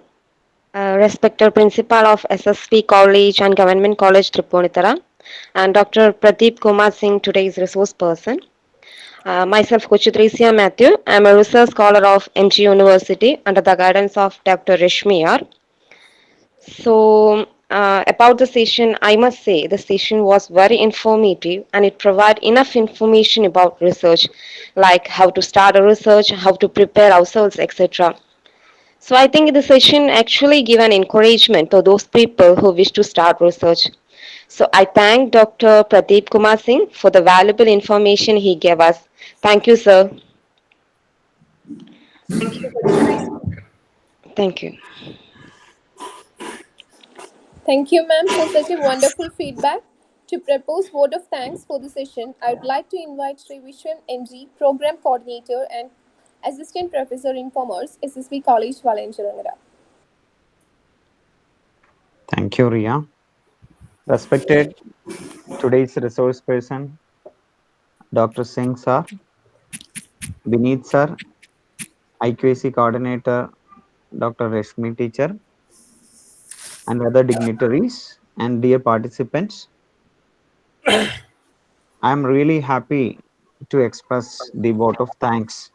Respected Principal of SSP College and Government College, Tripunithara, and Dr. Pradeep Kumar Singh, today's resource person. Myself, Kuchitrisia Matthew. I am a research scholar of MG University under the guidance of Dr. Rishmi R. So, about the session, I must say the session was very informative and it provided enough information about research, like how to start a research, how to prepare ourselves, etc. So I think the session actually give an encouragement to those people who wish to start research. So I thank Dr. Pradeep Kumar Singh for the valuable information he gave us. Thank you, sir. Thank you. Thank you. Thank you, ma'am, for such a wonderful feedback. To propose vote of thanks for the session, I would like to invite Sri Vishwan MG, Program Coordinator and Assistant Professor in Commerce, SSB College, Valancheramara. Thank you, Ria. Respected today's resource person, Dr. Singh sir, Vineet sir, IQAC coordinator, Dr. Rashmi teacher, and other dignitaries and dear participants. I am really happy to express the vote of thanks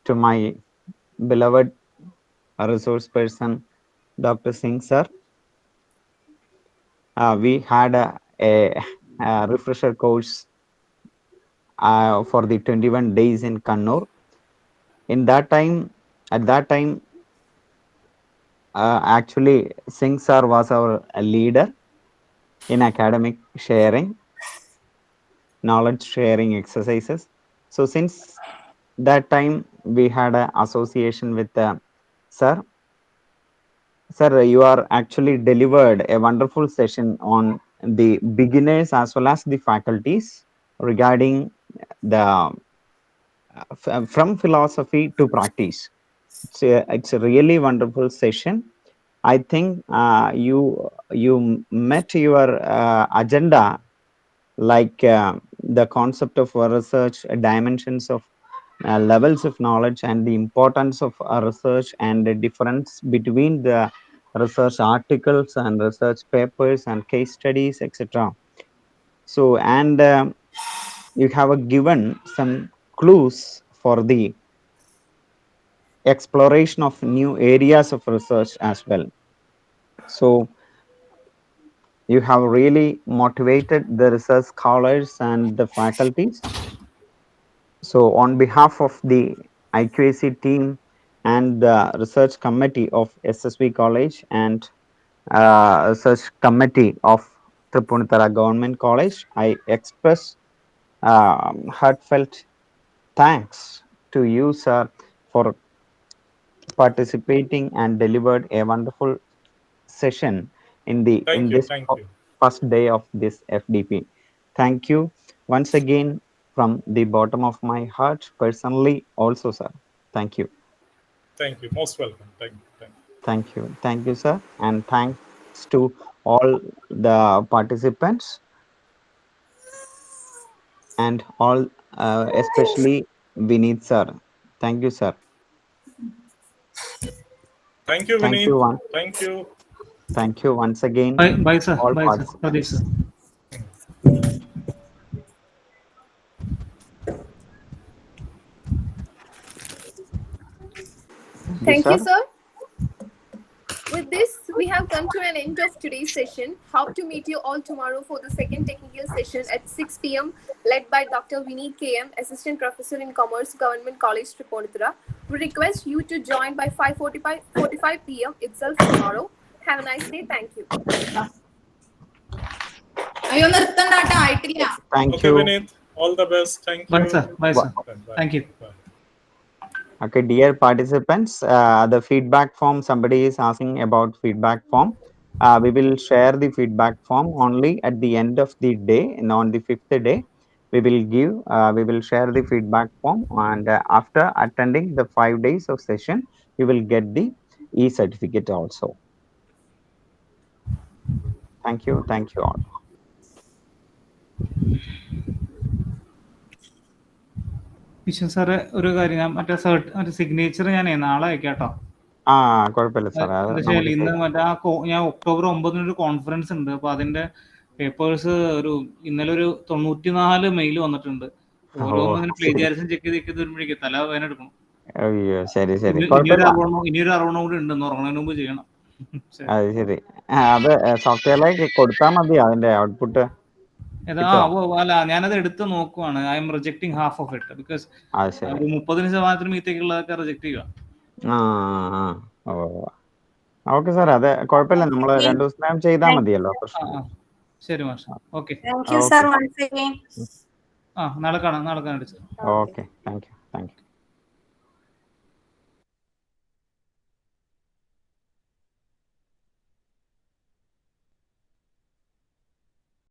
to my beloved resource person, Dr. Singh sir. We had a refresher course for the 21 days in Kannur. At that time, actually, Singh sir was our leader, in academic sharing, knowledge sharing exercises. So since that time, we had an association with sir. Sir, you are actually delivered a wonderful session on the beginners as well as the faculties regarding the from philosophy to practice. It's a really wonderful session. I think you met your agenda, like the concept of research, dimensions of levels of knowledge, and the importance of research, and the difference between the research articles and research papers and case studies, etc. So, and you have given some clues for the exploration of new areas of research as well. So you have really motivated the research scholars and the faculties. So on behalf of the IQAC team and the research committee of SSV College and research committee of Tripunithara Government College, I express heartfelt thanks to you, sir, for participating and delivered a wonderful session in Thank you. this Thank you. first day of this FDP. Thank you once again from the bottom of my heart, personally also, sir. Thank you. Thank you. Most welcome. Thank you. Thank you. Thank you. Thank you, sir. And thanks to all the participants and all, especially Vineet, sir. Thank you, sir. Thank you, Thank Vineet. you, one. Thank you. Thank you once again. Bye, sir. All Bye, sir. Pradeep, sir. Thank you, sir. With this, we have come to an end of today's session. Hope to meet you all tomorrow for the second technical session at 6 p.m. led by Dr. Vineet KM, Assistant Professor in Commerce, Government College, Tripunithara. We request you to join by 5:45 p.m. itself tomorrow. Have a nice day. Thank you. Thank Okay, you. Vineet. All the best. Thank you. Bye, sir. Bye, sir. Bye. Thank you. Bye. Okay, dear participants, the feedback form, somebody is asking about feedback form. We will share the feedback form only at the end of the day, and on the 5th day, we will share the feedback form, and after attending the 5 days of session, you will get the e-certificate also. Thank you all. Vishwan sir ഒരു കാര്യം, ഞാൻ മറ്റേ signature ഞാൻ നാളെ അയക്കാട്ടോ. കുഴപ്പമില്ല sir. ഇന്ന് മറ്റേ ഞാൻ ഒക്ടോബർ 9 ഒരു കോൺഫറൻസ് ഉണ്ട്. അപ്പൊ അതിന്റെ പേപ്പേഴ്സ് ഇന്നലെ ഒരു 94 മെയിൽ വന്നിട്ടുണ്ട്. ഓരോന്നും പ്ലേജിയാരിസം ചെക്ക് ചെയ്ത് വരുമ്പോഴേക്കും തല വേദന എടുക്കണം. ശരി. ഇനിയൊരു 60 കൂടി ഉണ്ട്, ഉറങ്ങുന്നതിന് മുമ്പ് ചെയ്യണം. അത് ശരി. അത് സോഫ്റ്റ്വെയറിലേക്ക് കൊടുത്താൽ മതി അതിന്റെ ഔട്ട്പുട്ട്. അല്ല, ഞാനത് എടുത്ത് നോക്കുവാണ്. I am rejecting half of it because 30% മീത്തേക്കുള്ളതൊക്കെ റിജക്ട് ചെയ്യുക. ഓക്കെ സാർ, അത് കുഴപ്പമില്ല. നമ്മൾ 2 ദിവസം ചെയ്താൽ മതിയല്ലോ. ശരി മാഷ. Okay. Thank you, sir, once again. നാളെ കാണാം. Okay, thank U.